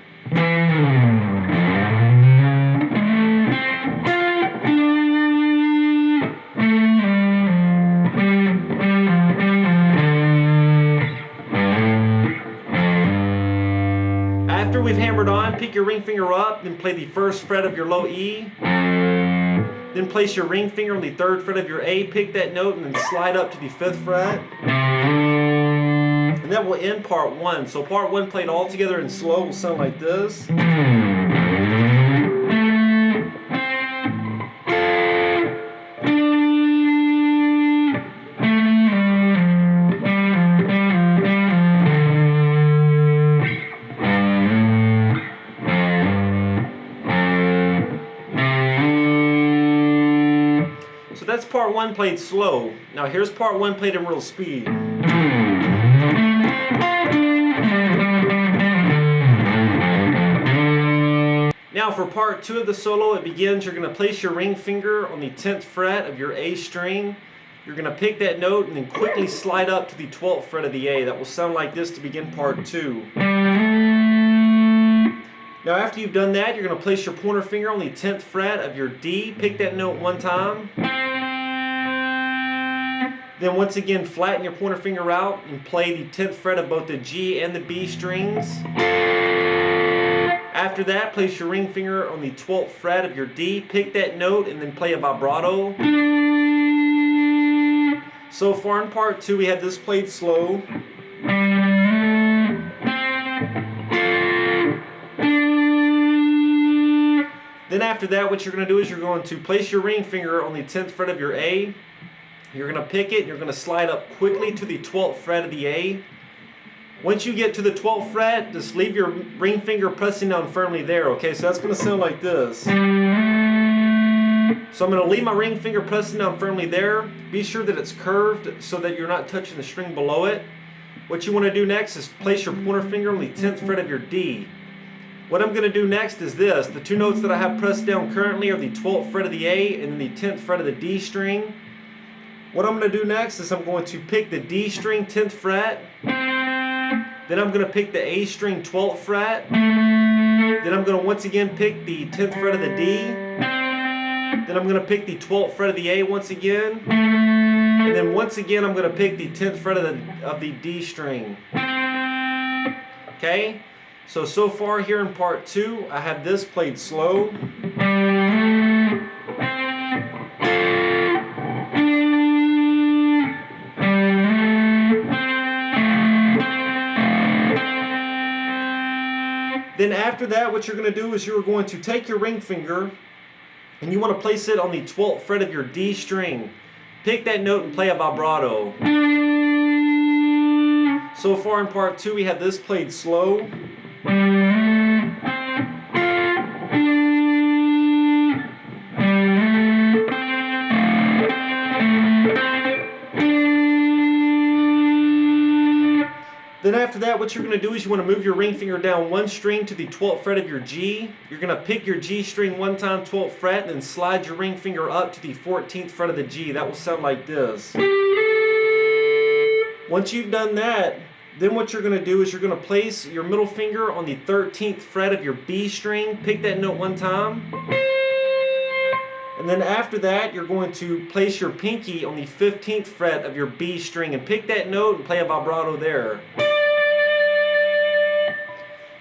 After we've hammered on, pick your ring finger up, then play the 1st fret of your low E. Then place your ring finger on the 3rd fret of your A, pick that note, and then slide up to the 5th fret. And that will end part 1. So part 1 played all together in slow will sound like this. So that's part 1 played slow. Now here's part 1 played in real speed. Now for part 2 of the solo, it begins. You're going to place your ring finger on the 10th fret of your A string. You're going to pick that note and then quickly slide up to the 12th fret of the A. That will sound like this to begin part 2. Now after you've done that, you're going to place your pointer finger on the 10th fret of your D, pick that note one time. Then once again flatten your pointer finger out and play the 10th fret of both the G and the B strings. After that, place your ring finger on the 12th fret of your D, pick that note and then play a vibrato. So far in part 2 we have this played slow. Then after that, what you're going to do is you're going to place your ring finger on the 10th fret of your A. You're going to pick it, you're going to slide up quickly to the 12th fret of the A. Once you get to the 12th fret, just leave your ring finger pressing down firmly there, okay? So that's going to sound like this. So I'm going to leave my ring finger pressing down firmly there. Be sure that it's curved so that you're not touching the string below it. What you want to do next is place your pointer finger on the 10th fret of your D. What I'm going to do next is this. The two notes that I have pressed down currently are the 12th fret of the A and the 10th fret of the D string. What I'm going to do next is I'm going to pick the D string 10th fret. Then I'm going to pick the A string 12th fret. Then I'm going to once again pick the 10th fret of the D. Then I'm going to pick the 12th fret of the A once again. And then once again I'm going to pick the 10th fret of the D string. Okay? So far here in part 2, I have this played slow. Then after that, what you're going to do is you're going to take your ring finger and you want to place it on the 12th fret of your D string. Pick that note and play a vibrato. So far in part 2, we have this played slow. Then after that, what you're going to do is you want to move your ring finger down one string to the 12th fret of your G. You're going to pick your G string one time, 12th fret, and then slide your ring finger up to the 14th fret of the G. That will sound like this. Once you've done that, then what you're going to do is you're going to place your middle finger on the 13th fret of your B string. Pick that note one time. And And then after that, you're going to place your pinky on the 15th fret of your B string and pick that note and play a vibrato there.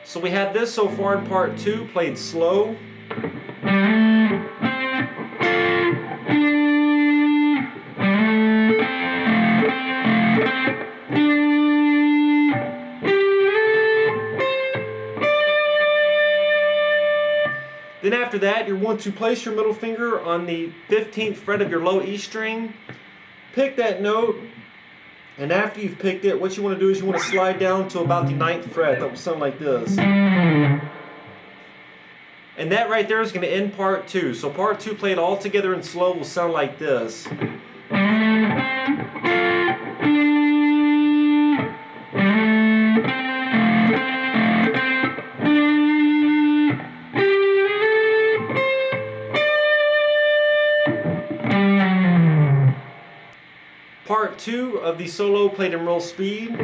So we have this so far in part 2, played slow. Then after that, you're going to place your middle finger on the 15th fret of your low E string, pick that note, and after you've picked it, what you want to do is you want to slide down to about the 9th fret. That will sound like this. And that right there is going to end part 2. So part 2 played all together and slow will sound like this. Part 2 of the solo played in real speed.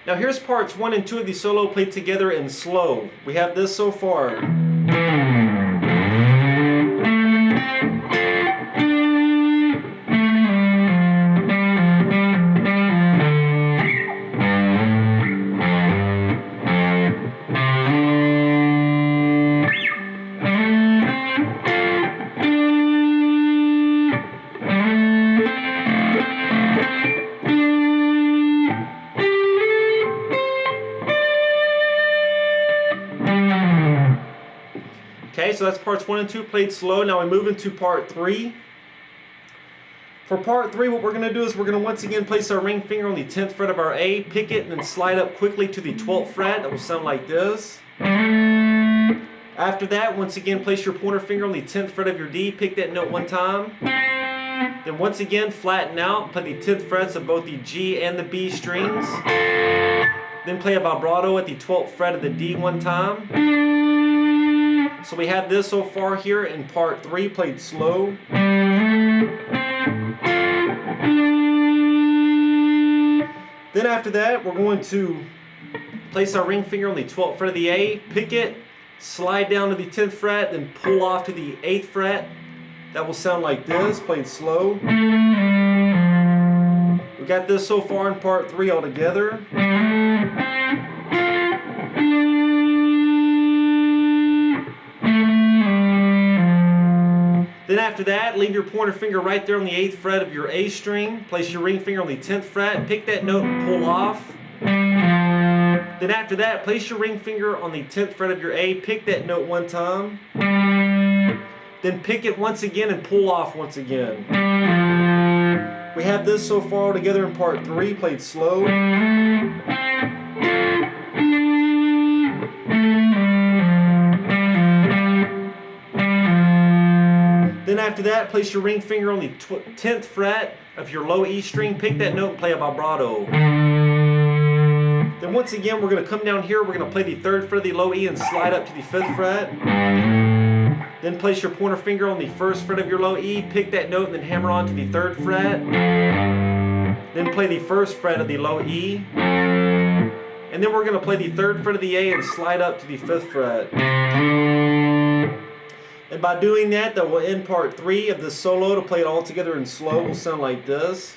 Now here's parts 1 and 2 of the solo played together in slow. We have this so far. Okay, so that's parts 1 and 2 played slow. Now we move into part 3. For part 3, what we're going to do is we're going to once again place our ring finger on the 10th fret of our A, pick it, and then slide up quickly to the 12th fret. That will sound like this. After that, once again, place your pointer finger on the 10th fret of your D, pick that note one time. Then once again, flatten out, play the 10th frets of both the G and the B strings. Then play a vibrato at the 12th fret of the D one time. So we have this so far here in part 3, played slow. Then after that, we're going to place our ring finger on the 12th fret of the A, pick it, slide down to the 10th fret, then pull off to the 8th fret. That will sound like this, played slow. We got this so far in part 3 all together. Then after that, leave your pointer finger right there on the 8th fret of your A string. Place your ring finger on the 10th fret, pick that note and pull off. Then after that, place your ring finger on the 10th fret of your A, pick that note one time. Then pick it once again and pull off once again. We have this so far together in part 3, played slow. Then after that, place your ring finger on the 10th fret of your low E string, pick that note and play a vibrato. Then once again, we're going to come down here, we're going to play the 3rd fret of the low E and slide up to the 5th fret. Then place your pointer finger on the 1st fret of your low E, pick that note and then hammer on to the 3rd fret. Then play the 1st fret of the low E. And then we're going to play the 3rd fret of the A and slide up to the 5th fret. And by doing that, that will end part 3 of this solo. To play it all together in slow will sound like this.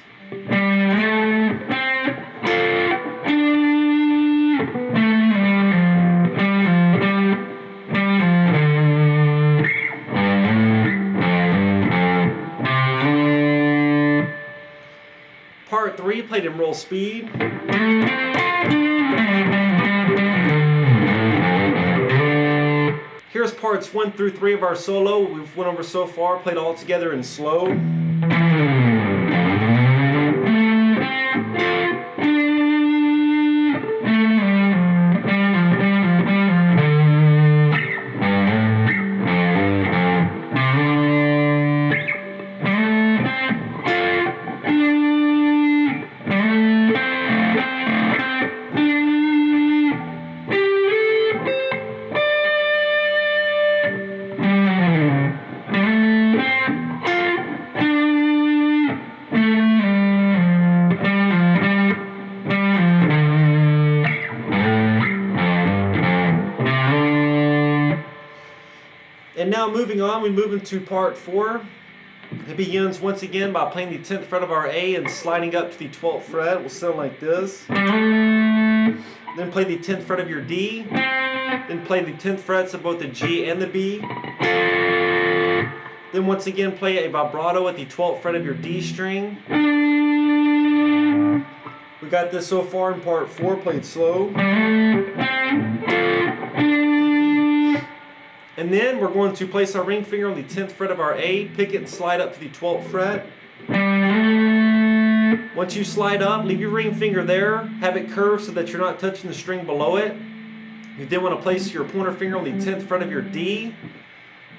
Part 3 played in real speed. Here's parts 1 through 3 of our solo. We've went over so far, played all together in slow. now moving on, we move into part 4. It begins once again by playing the 10th fret of our A and sliding up to the 12th fret. It will sound like this. Then play the 10th fret of your D. Then play the 10th frets of both the G and the B. Then once again play a vibrato at the 12th fret of your D string. We got this so far in part 4, played slow. And then we're going to place our ring finger on the 10th fret of our A, pick it and slide up to the 12th fret. Once you slide up, leave your ring finger there, have it curved so that you're not touching the string below it. You then want to place your pointer finger on the 10th fret of your D.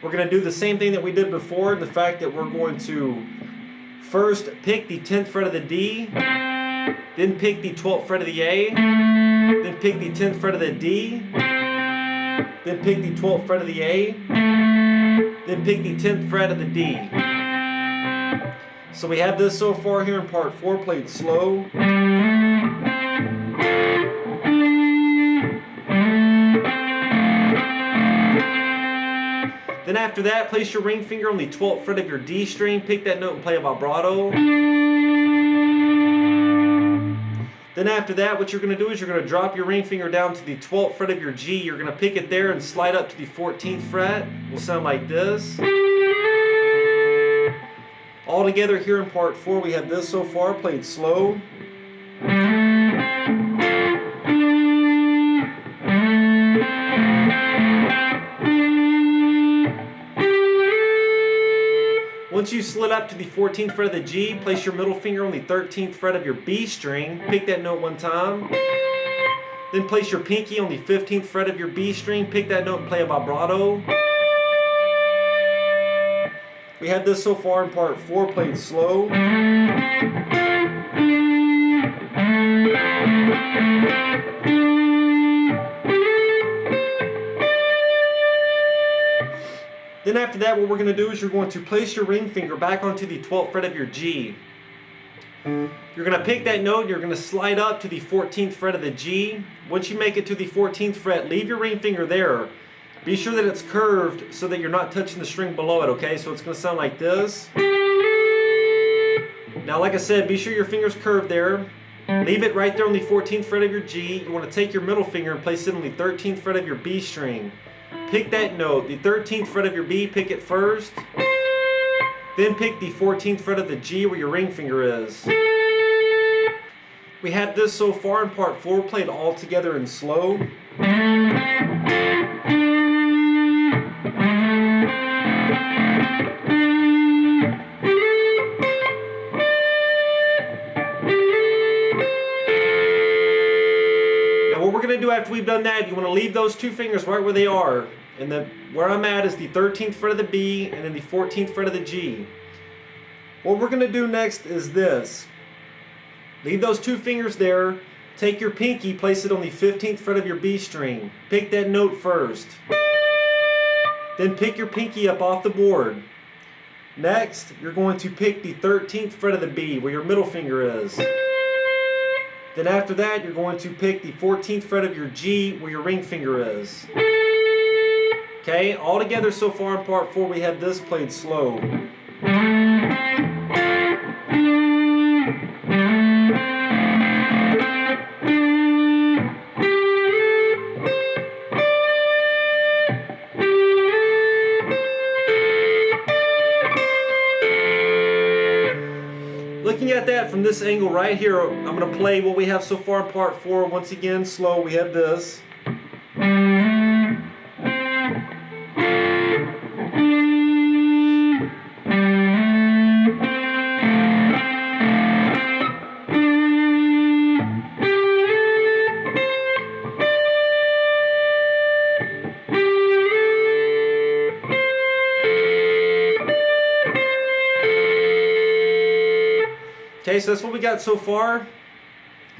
We're going to do the same thing that we did before, in the fact that we're going to first pick the 10th fret of the D, then pick the 12th fret of the A, then pick the 10th fret of the D, then pick the 12th fret of the A, then pick the 10th fret of the D. So we have this so far here in part 4, played slow. Then after that, place your ring finger on the 12th fret of your D string, pick that note and play a vibrato. Then after that, what you're going to do is you're going to drop your ring finger down to the 12th fret of your G. You're going to pick it there and slide up to the 14th fret. It will sound like this. All together here in part 4, we have this so far, played slow. Once you slid up to the 14th fret of the G, place your middle finger on the 13th fret of your B string, pick that note one time. Then place your pinky on the 15th fret of your B string, pick that note and play a vibrato. We had this so far in part 4, played slow. Then after that, what we're going to do is you're going to place your ring finger back onto the 12th fret of your G. You're going to pick that note and you're going to slide up to the 14th fret of the G. Once you make it to the 14th fret, leave your ring finger there. Be sure that it's curved so that you're not touching the string below it, okay? So it's going to sound like this. Now, like I said, be sure your finger's curved there. Leave it right there on the 14th fret of your G. You want to take your middle finger and place it on the 13th fret of your B string. Pick that note, the 13th fret of your B, pick it first. Then pick the 14th fret of the G where your ring finger is. We had this so far in part 4, played all together in slow. What we're going to do after we've done that, you want to leave those two fingers right where they are. And where I'm at is the 13th fret of the B and then the 14th fret of the G. What we're going to do next is this. Leave those two fingers there. Take your pinky, place it on the 15th fret of your B string. Pick that note first. Then pick your pinky up off the board. Next, you're going to pick the 13th fret of the B where your middle finger is. Then after that, you're going to pick the 14th fret of your G where your ring finger is. Okay, all together so far in part 4, we have this played slow. Looking at that from this angle right here, I'm going to play what we have so far in part 4. Once again, slow, we have this. Okay, so that's what we got so far.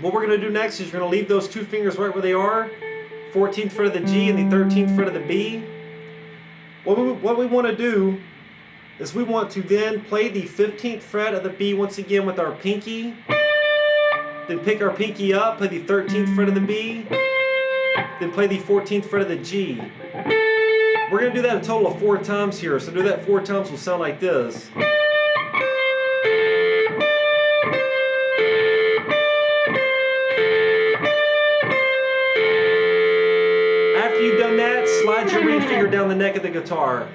What we're going to do next is you're going to leave those two fingers right where they are. 14th fret of the G and the 13th fret of the B. What we want to do is we want to then play the 15th fret of the B once again with our pinky. Then pick our pinky up, play the 13th fret of the B. Then play the 14th fret of the G. We're going to do that a total of 4 times here. So do that 4 times will sound like this. After you've done that, slide your ring finger down the neck of the guitar.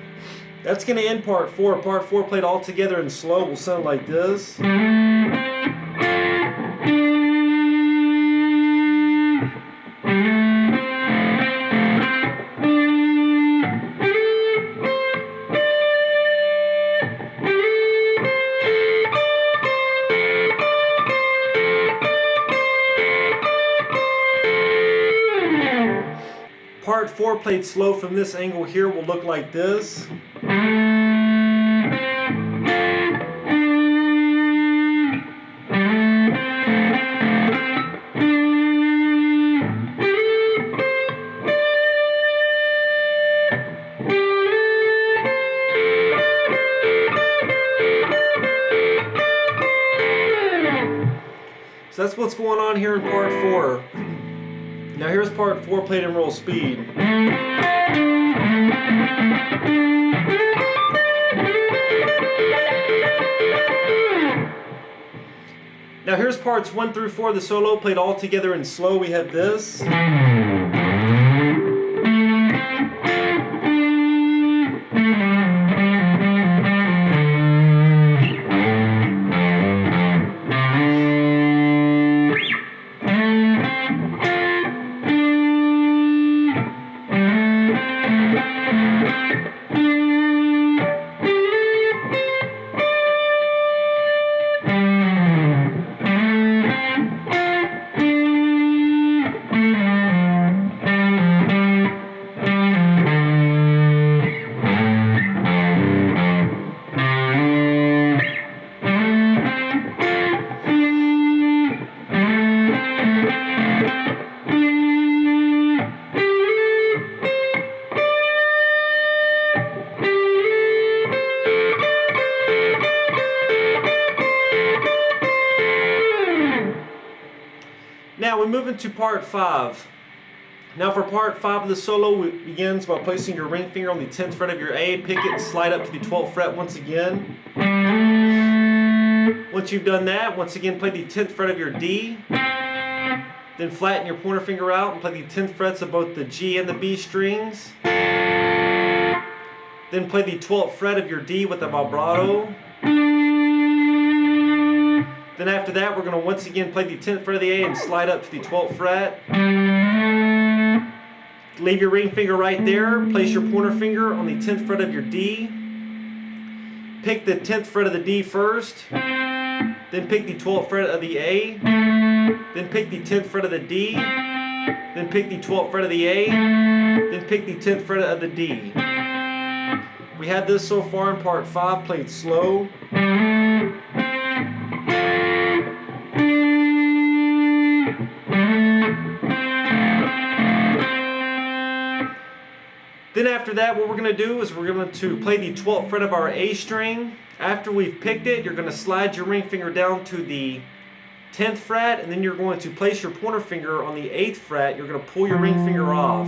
That's going to end part 4. Part 4 played all together and slow will sound like this. Part 4 played slow from this angle here will look like this. So that's what's going on here in part 4. Now here's part 4 played in roll speed. Now here's parts 1 through 4 of the solo played all together in slow. We have this. Now we move into part 5. Now for part 5 of the solo, it begins by placing your ring finger on the 10th fret of your A, pick it and slide up to the 12th fret once again. Once you've done that, once again play the 10th fret of your D. Then flatten your pointer finger out and play the 10th frets of both the G and the B strings. Then play the 12th fret of your D with a vibrato. Then after that, we're going to once again play the 10th fret of the A and slide up to the 12th fret. Leave your ring finger right there. Place your pointer finger on the 10th fret of your D. Pick the 10th fret of the D first. Then pick the 12th fret of the A. Then pick the 10th fret of the D. Then pick the 12th fret of the A. Then pick the 10th fret of the D. We had this so far in part 5, played slow. Then after that, what we're going to do is we're going to play the 12th fret of our A string. After we've picked it, you're going to slide your ring finger down to the 10th fret, and then you're going to place your pointer finger on the 8th fret. You're going to pull your ring finger off.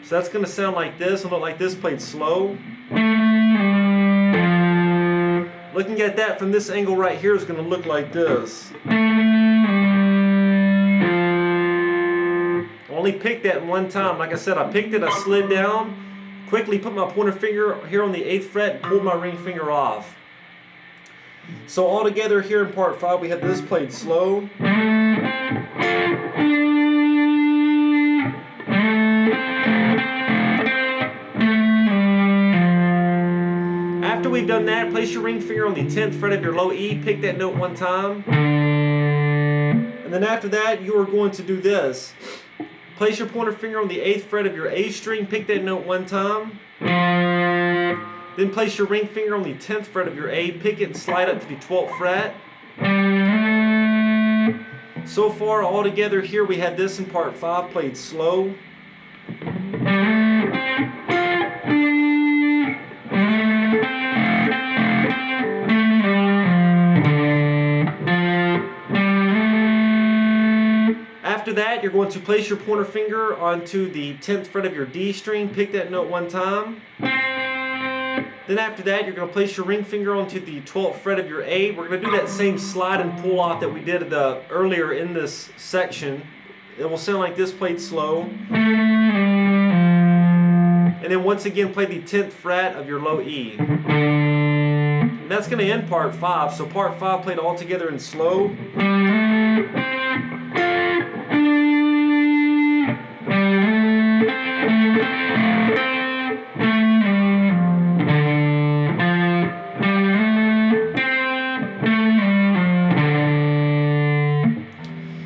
So that's going to sound like this, and look like this played slow. Looking at that from this angle right here is going to look like this. Only picked that in one time. Like I said, I picked it, I slid down, quickly put my pointer finger here on the 8th fret, and pulled my ring finger off. So all together here in part 5, we have this played slow. After we've done that, place your ring finger on the 10th fret of your low E, pick that note one time. And then after that, you are going to do this. Place your pointer finger on the 8th fret of your A string, pick that note one time. Then place your ring finger on the 10th fret of your A, pick it and slide up to the 12th fret. So far, all together here, we had this in part 5, played slow. After that, you're going to place your pointer finger onto the 10th fret of your D string, pick that note one time. Then after that, you're going to place your ring finger onto the 12th fret of your A. We're going to do that same slide and pull off that we did earlier in this section. It will sound like this played slow. And then once again, play the 10th fret of your low E. And that's going to end part 5. So part 5 played all together in slow.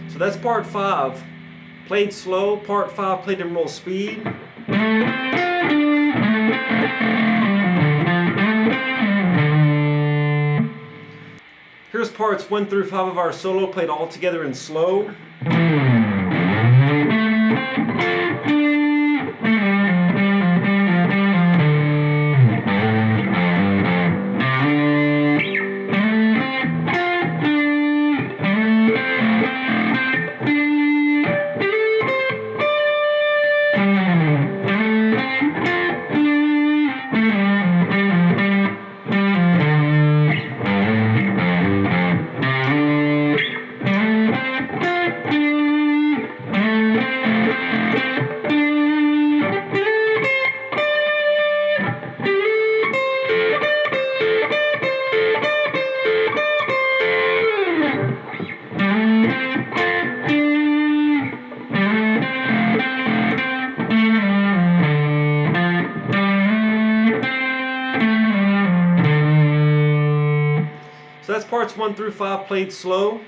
So that's part 5. Played slow. Part 5 played in real speed. Here's parts 1 through 5 of our solo played all together in slow. So that's parts 1 through 5 played slow.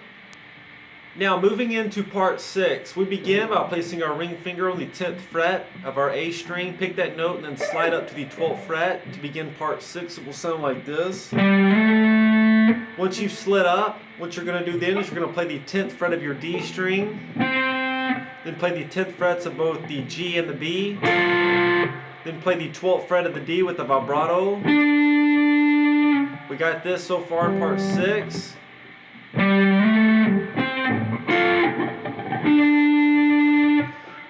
Now moving into part 6, we begin by placing our ring finger on the 10th fret of our A string, pick that note and then slide up to the 12th fret. To begin part 6, it will sound like this. Once you've slid up, what you're going to do then is you're going to play the 10th fret of your D string, then play the 10th frets of both the G and the B, then play the 12th fret of the D with the vibrato. We got this so far in part 6.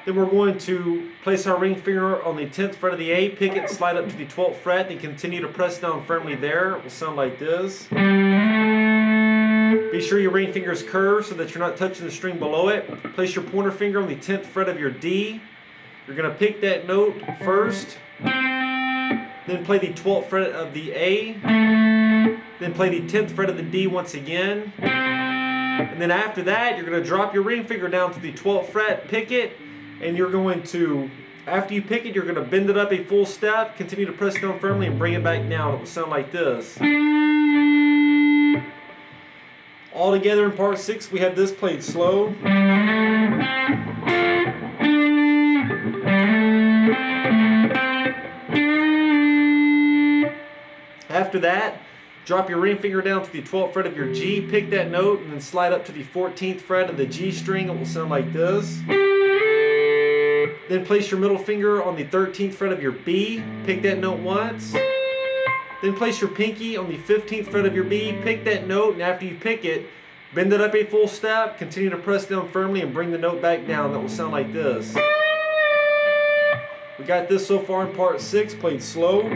Then we're going to place our ring finger on the 10th fret of the A, pick it, slide up to the 12th fret, and continue to press down firmly there. It will sound like this. Be sure your ring finger is curved so that you're not touching the string below it. Place your pointer finger on the 10th fret of your D. You're going to pick that note first, then play the 12th fret of the A, then play the 10th fret of the D once again. And then after that, you're going to drop your ring finger down to the 12th fret, pick it, and you're going to, after you pick it, you're going to bend it up a full step, continue to press down firmly and bring it back down. It will sound like this. All together in part 6, we have this played slow. After that, drop your ring finger down to the 12th fret of your G, pick that note, and then slide up to the 14th fret of the G string. It will sound like this. Then place your middle finger on the 13th fret of your B, pick that note once. Then place your pinky on the 15th fret of your B, pick that note, and after you pick it, bend it up a full step, continue to press down firmly and bring the note back down. That will sound like this. We got this so far in part 6, played slow.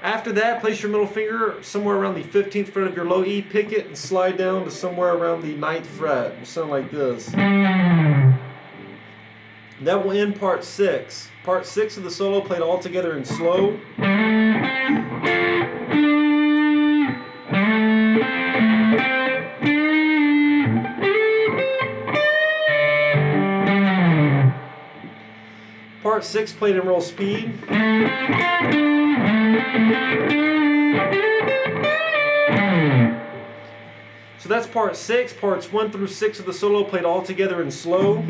After that, place your middle finger somewhere around the 15th fret of your low E, pick it, and slide down to somewhere around the 9th fret. It will sound like this. That will end part 6. Part 6 of the solo played all together in slow. Part 6 played in real speed. So that's part 6. Parts 1 through 6 of the solo played all together in slow.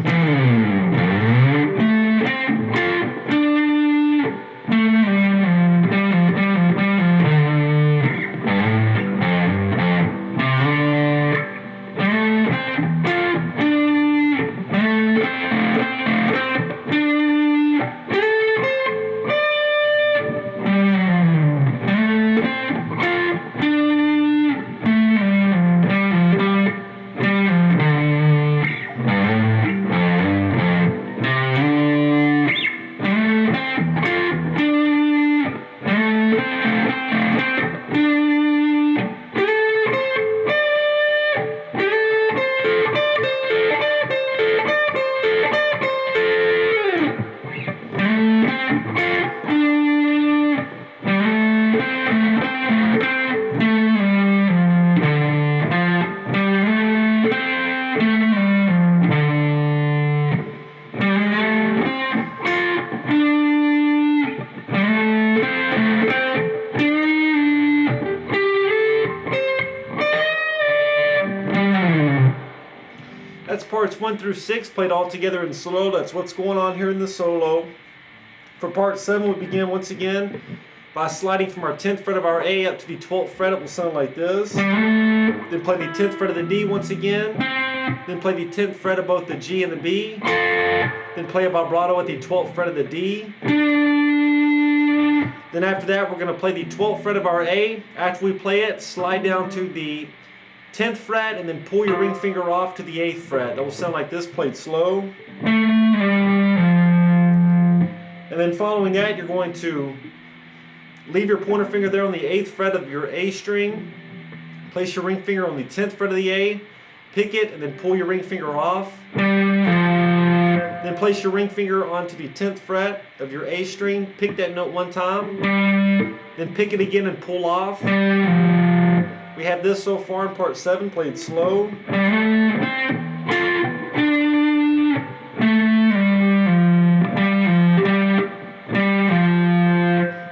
That's parts 1 through 6 played all together in slow. That's what's going on here in the solo. For part 7, we begin once again by sliding from our 10th fret of our A up to the 12th fret. It will sound like this. Then play the 10th fret of the D once again. Then play the 10th fret of both the G and the B. Then play a vibrato at the 12th fret of the D. Then after that, we're going to play the 12th fret of our A. After we play it, slide down to the 10th fret and then pull your ring finger off to the 8th fret. That will sound like this, played slow. And then following that, you're going to leave your pointer finger there on the 8th fret of your A string. Place your ring finger on the 10th fret of the A. Pick it and then pull your ring finger off. Then place your ring finger onto the 10th fret of your A string. Pick that note one time. Then pick it again and pull off. We have this so far in part 7, played slow.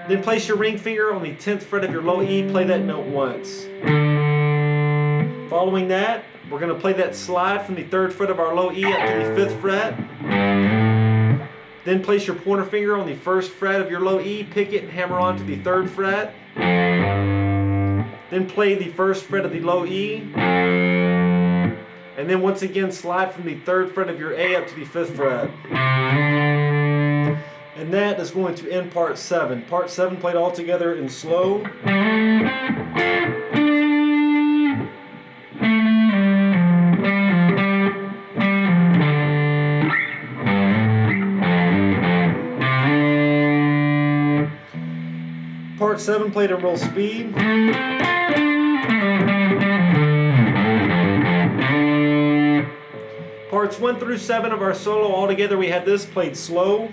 Then place your ring finger on the 10th fret of your low E, play that note once. Following that, we're going to play that slide from the 3rd fret of our low E up to the 5th fret. Then place your pointer finger on the 1st fret of your low E, pick it and hammer on to the 3rd fret. Then play the 1st fret of the low E. And then once again slide from the 3rd fret of your A up to the 5th fret. And that is going to end part 7. Part 7 played all together in slow. Part 7 played in real speed. Parts 1 through 7 of our solo all together, we had this played slow.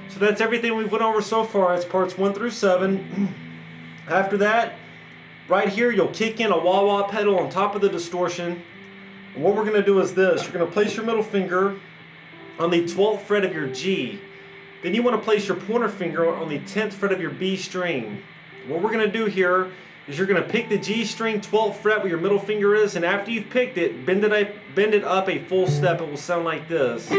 So that's everything we've went over so far. It's parts 1 through 7. After that, right here, you'll kick in a wah-wah pedal on top of the distortion. And what we're going to do is this. You're going to place your middle finger on the 12th fret of your G. Then you want to place your pointer finger on the 10th fret of your B string. What we're going to do here is you're going to pick the G string 12th fret where your middle finger is, and after you've picked it, bend it up a full step. It will sound like this.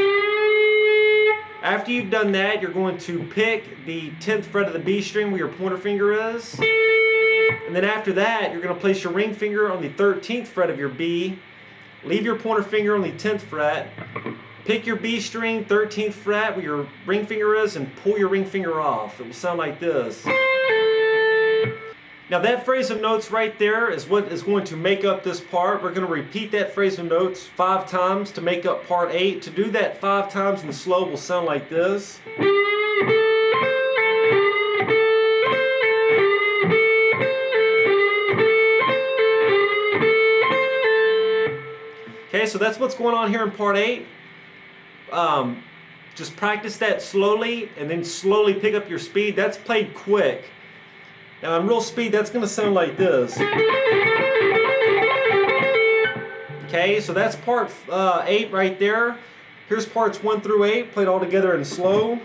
After you've done that, you're going to pick the 10th fret of the B string where your pointer finger is. And then after that, you're going to place your ring finger on the 13th fret of your B. Leave your pointer finger on the 10th fret. Pick your B string, 13th fret where your ring finger is, and pull your ring finger off. It will sound like this. Now that phrase of notes right there is what is going to make up this part. We're going to repeat that phrase of notes 5 times to make up part 8. To do that 5 times in slow will sound like this. Okay, so that's what's going on here in part 8. Just practice that slowly and then slowly pick up your speed. That's played quick. Now in real speed, that's going to sound like this. Okay, so that's part 8 right there. Here's parts 1 through 8 played all together in slow.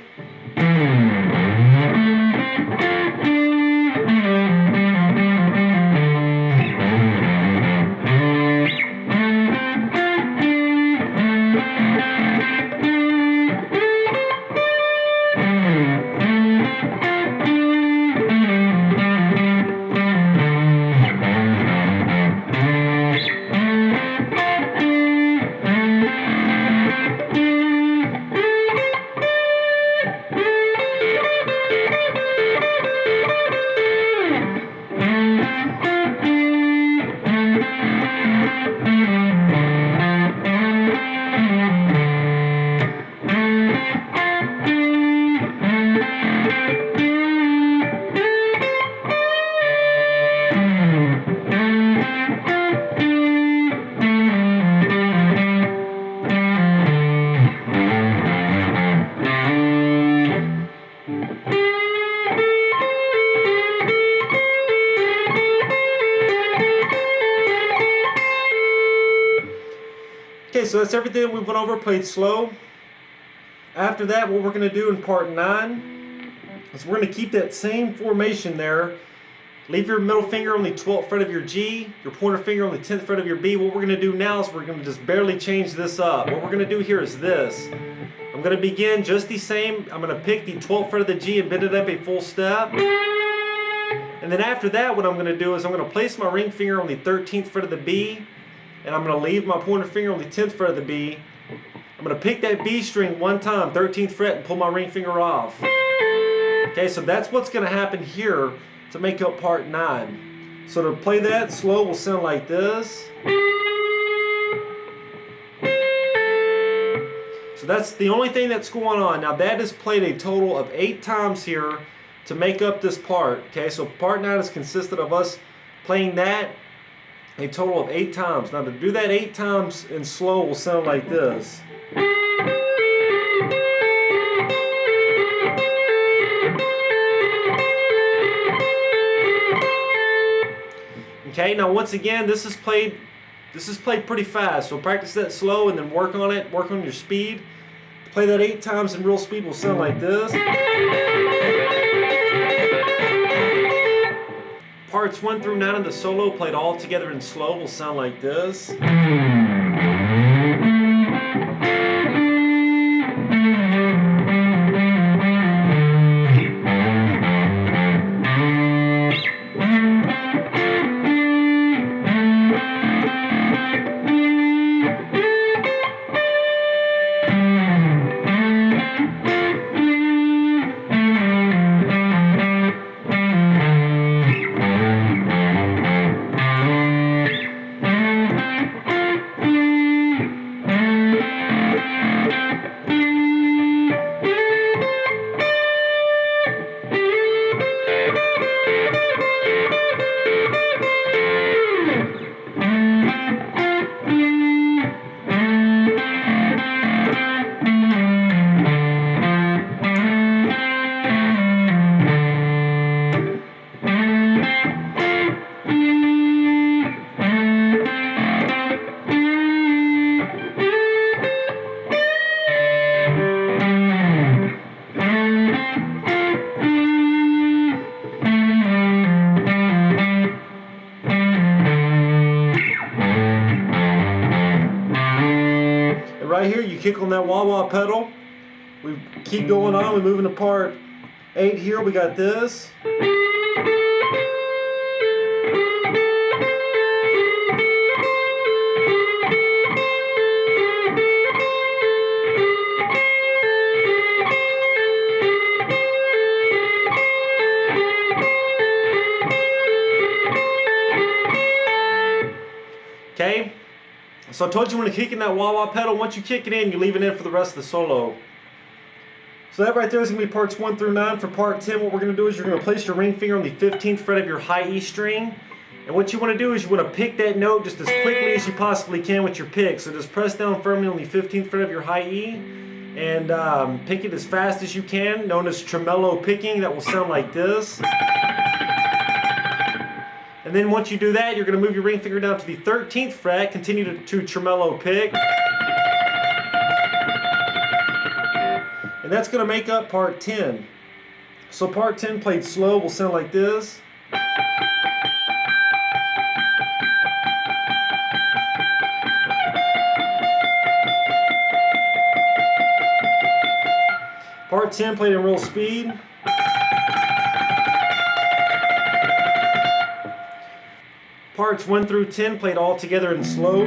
Okay, so that's everything we went over, played slow. After that, what we're going to do in part 9 is we're going to keep that same formation there. Leave your middle finger on the 12th fret of your G, your pointer finger on the 10th fret of your B. What we're going to do now is we're going to just barely change this up. What we're going to do here is this. I'm going to begin just the same. I'm going to pick the 12th fret of the G and bend it up a full step. And then after that, what I'm going to do is I'm going to place my ring finger on the 13th fret of the B, and I'm going to leave my pointer finger on the 10th fret of the B. I'm going to pick that B string one time, 13th fret, and pull my ring finger off. Okay, so that's what's going to happen here to make up part 9. So to play that slow will sound like this. So that's the only thing that's going on. Now that is played a total of 8 times here to make up this part. Okay, so part 9 is consisted of us playing that a total of 8 times. Now to do that 8 times in slow will sound like this. Okay, now once again, this is played pretty fast. So practice that slow and then work on it, work on your speed. To play that 8 times in real speed will sound like this. Parts 1 through 9 of the solo played all together in slow will sound like this. Right here, you kick on that wah-wah pedal. We keep going on. We move into part 8 here. We got this. Okay. So I told you when to kick in that wah-wah pedal. Once you kick it in, you leave it in for the rest of the solo. So that right there is going to be parts 1 through 9. For part 10, what we're going to do is you're going to place your ring finger on the 15th fret of your high E string. And what you want to do is you want to pick that note just as quickly as you possibly can with your pick. So just press down firmly on the 15th fret of your high E and pick it as fast as you can, known as tremolo picking. That will sound like this. And then once you do that, you're going to move your ring finger down to the 13th fret, continue to tremolo pick. And that's going to make up part 10. So part 10 played slow will sound like this. Part 10 played in real speed. Parts 1 through 10 played all together in slow.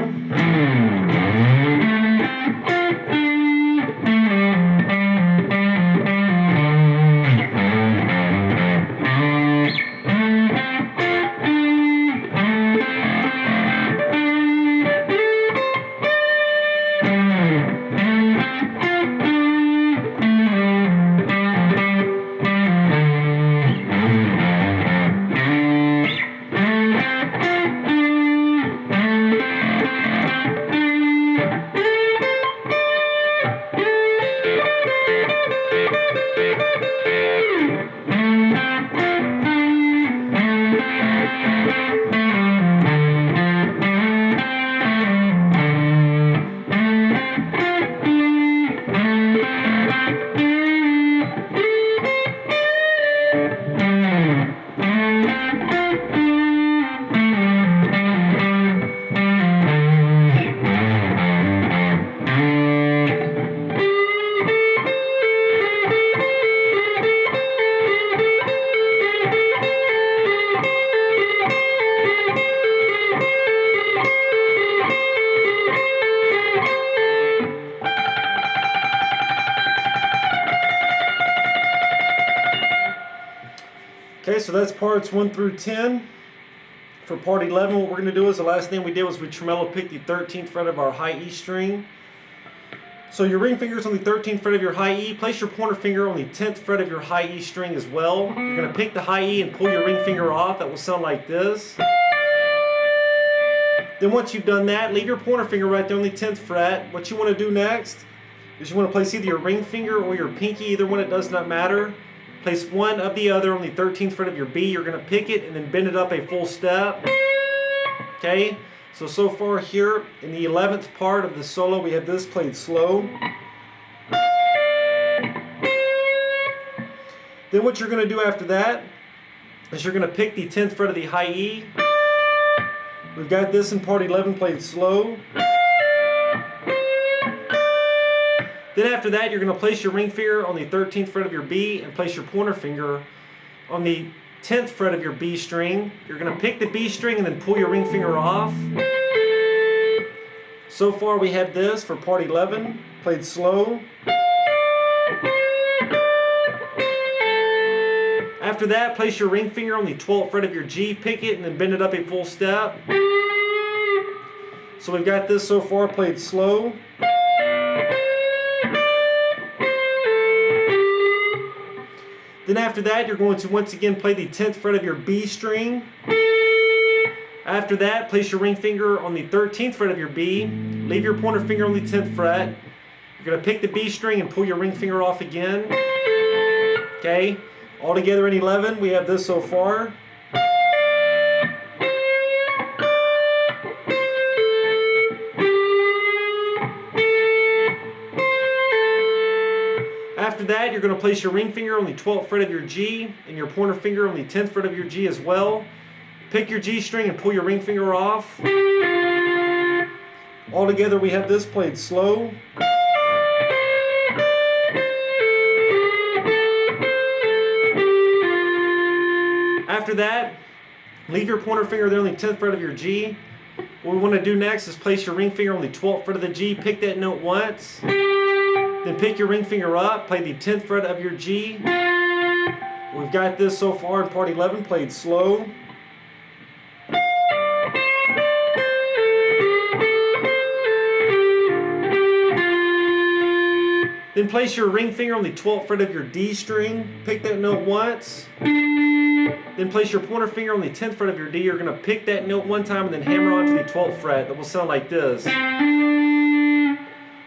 so that's parts 1 through 10. For part 11, what we're going to do is the last thing we did was we tremolo picked the 13th fret of our high E string. So your ring finger is on the 13th fret of your high E. Place your pointer finger on the 10th fret of your high E string as well. You're going to pick the high E and pull your ring finger off. That will sound like this. Then once you've done that, leave your pointer finger right there on the 10th fret. What you want to do next is you want to place either your ring finger or your pinky, either one, it does not matter. Place one of the other on the 13th fret of your B. You're going to pick it and then bend it up a full step. Okay, so far here in the 11th part of the solo, we have this played slow. Then what you're going to do after that is you're going to pick the 10th fret of the high E. We've got this in part 11 played slow. Then after that, you're going to place your ring finger on the 13th fret of your B and place your pointer finger on the 10th fret of your B string. You're going to pick the B string and then pull your ring finger off. So far we have this for part 11, played slow. After that, place your ring finger on the 12th fret of your G, pick it, and then bend it up a full step. So we've got this so far played slow. Then after that, you're going to once again play the 10th fret of your B string. After that, place your ring finger on the 13th fret of your B. Leave your pointer finger on the 10th fret. You're going to pick the B string and pull your ring finger off again. Okay, all together in 11, we have this so far. After that, you're going to place your ring finger on the 12th fret of your G and your pointer finger on the 10th fret of your G as well. Pick your G string and pull your ring finger off. All together we have this played slow. After that, leave your pointer finger there on the 10th fret of your G. What we want to do next is place your ring finger on the 12th fret of the G, pick that note once. Then pick your ring finger up, play the 10th fret of your G. We've got this so far in part 11 played slow. Then place your ring finger on the 12th fret of your D string, pick that note once. Then place your pointer finger on the 10th fret of your D. You're going to pick that note one time and then hammer onto the 12th fret. That will sound like this.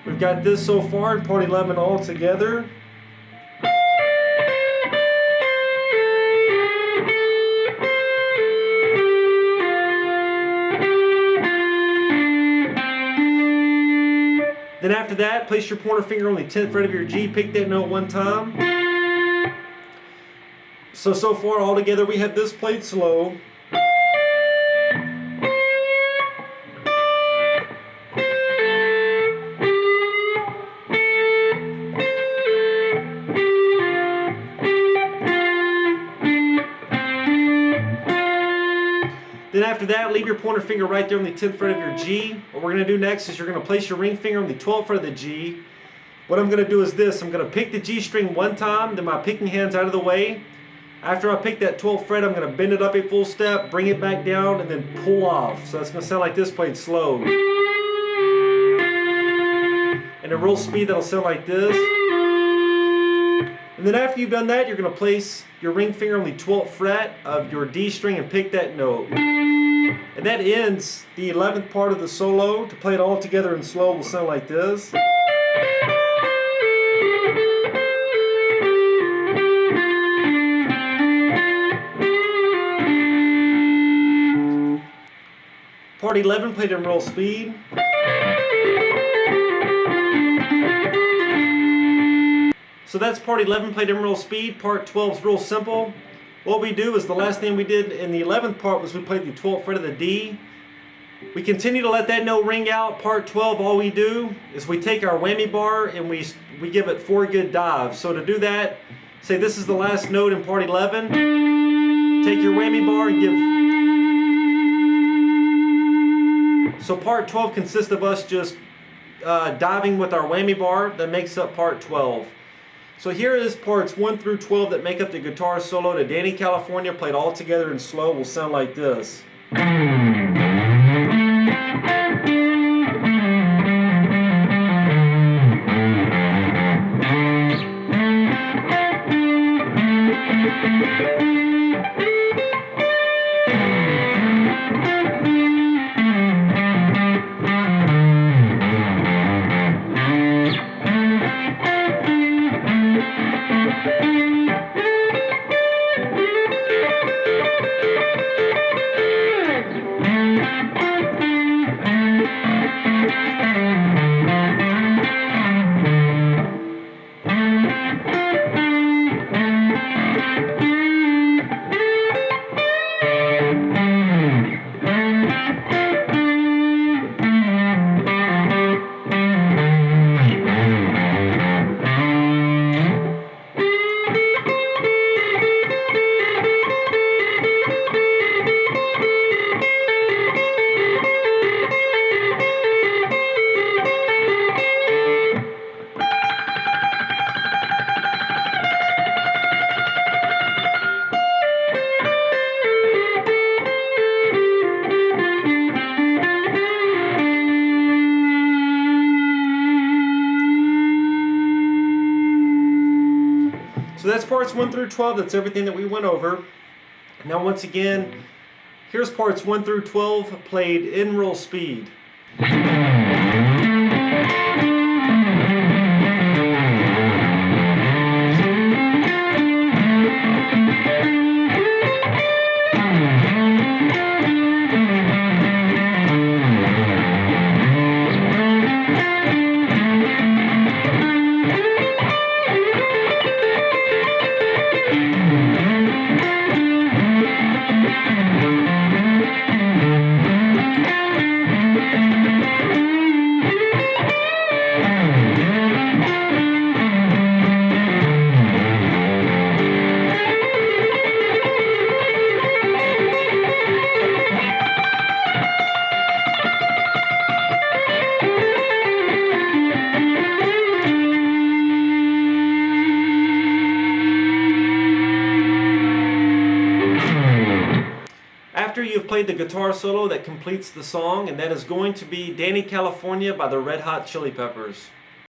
We've got this so far in part 11 all together. Then after that, place your pointer finger on the 10th fret of your G, pick that note one time. So far all together we have this played slow. Then after that, leave your pointer finger right there on the 10th fret of your G. What we're going to do next is you're going to place your ring finger on the 12th fret of the G. What I'm going to do is this. I'm going to pick the G string one time, then my picking hand's out of the way. After I pick that 12th fret, I'm going to bend it up a full step, bring it back down, and then pull off. So that's going to sound like this played slow. And at real speed, that'll sound like this. And then after you've done that, you're going to place your ring finger on the 12th fret of your D string and pick that note. And that ends the 11th part of the solo. To play it all together in slow will sound like this. Part 11 played in real speed. So that's part 11 played in real speed. Part 12 is real simple. What we do is the last thing we did in the 11th part was we played the 12th fret of the D. We continue to let that note ring out. Part 12, all we do is we take our whammy bar and we give it 4 good dives. So to do that, say this is the last note in part 11. Take your whammy bar and give. So part 12 consists of us just diving with our whammy bar. That makes up part 12. So here is parts 1 through 12 that make up the guitar solo to Dani California, played all together in slow, will sound like this. So that's parts 1 through 12. That's everything that we went over. Now once again, here's parts 1 through 12 played in real speed. After you've played the guitar solo that completes the song, and that is going to be Dani California by the Red Hot Chili Peppers.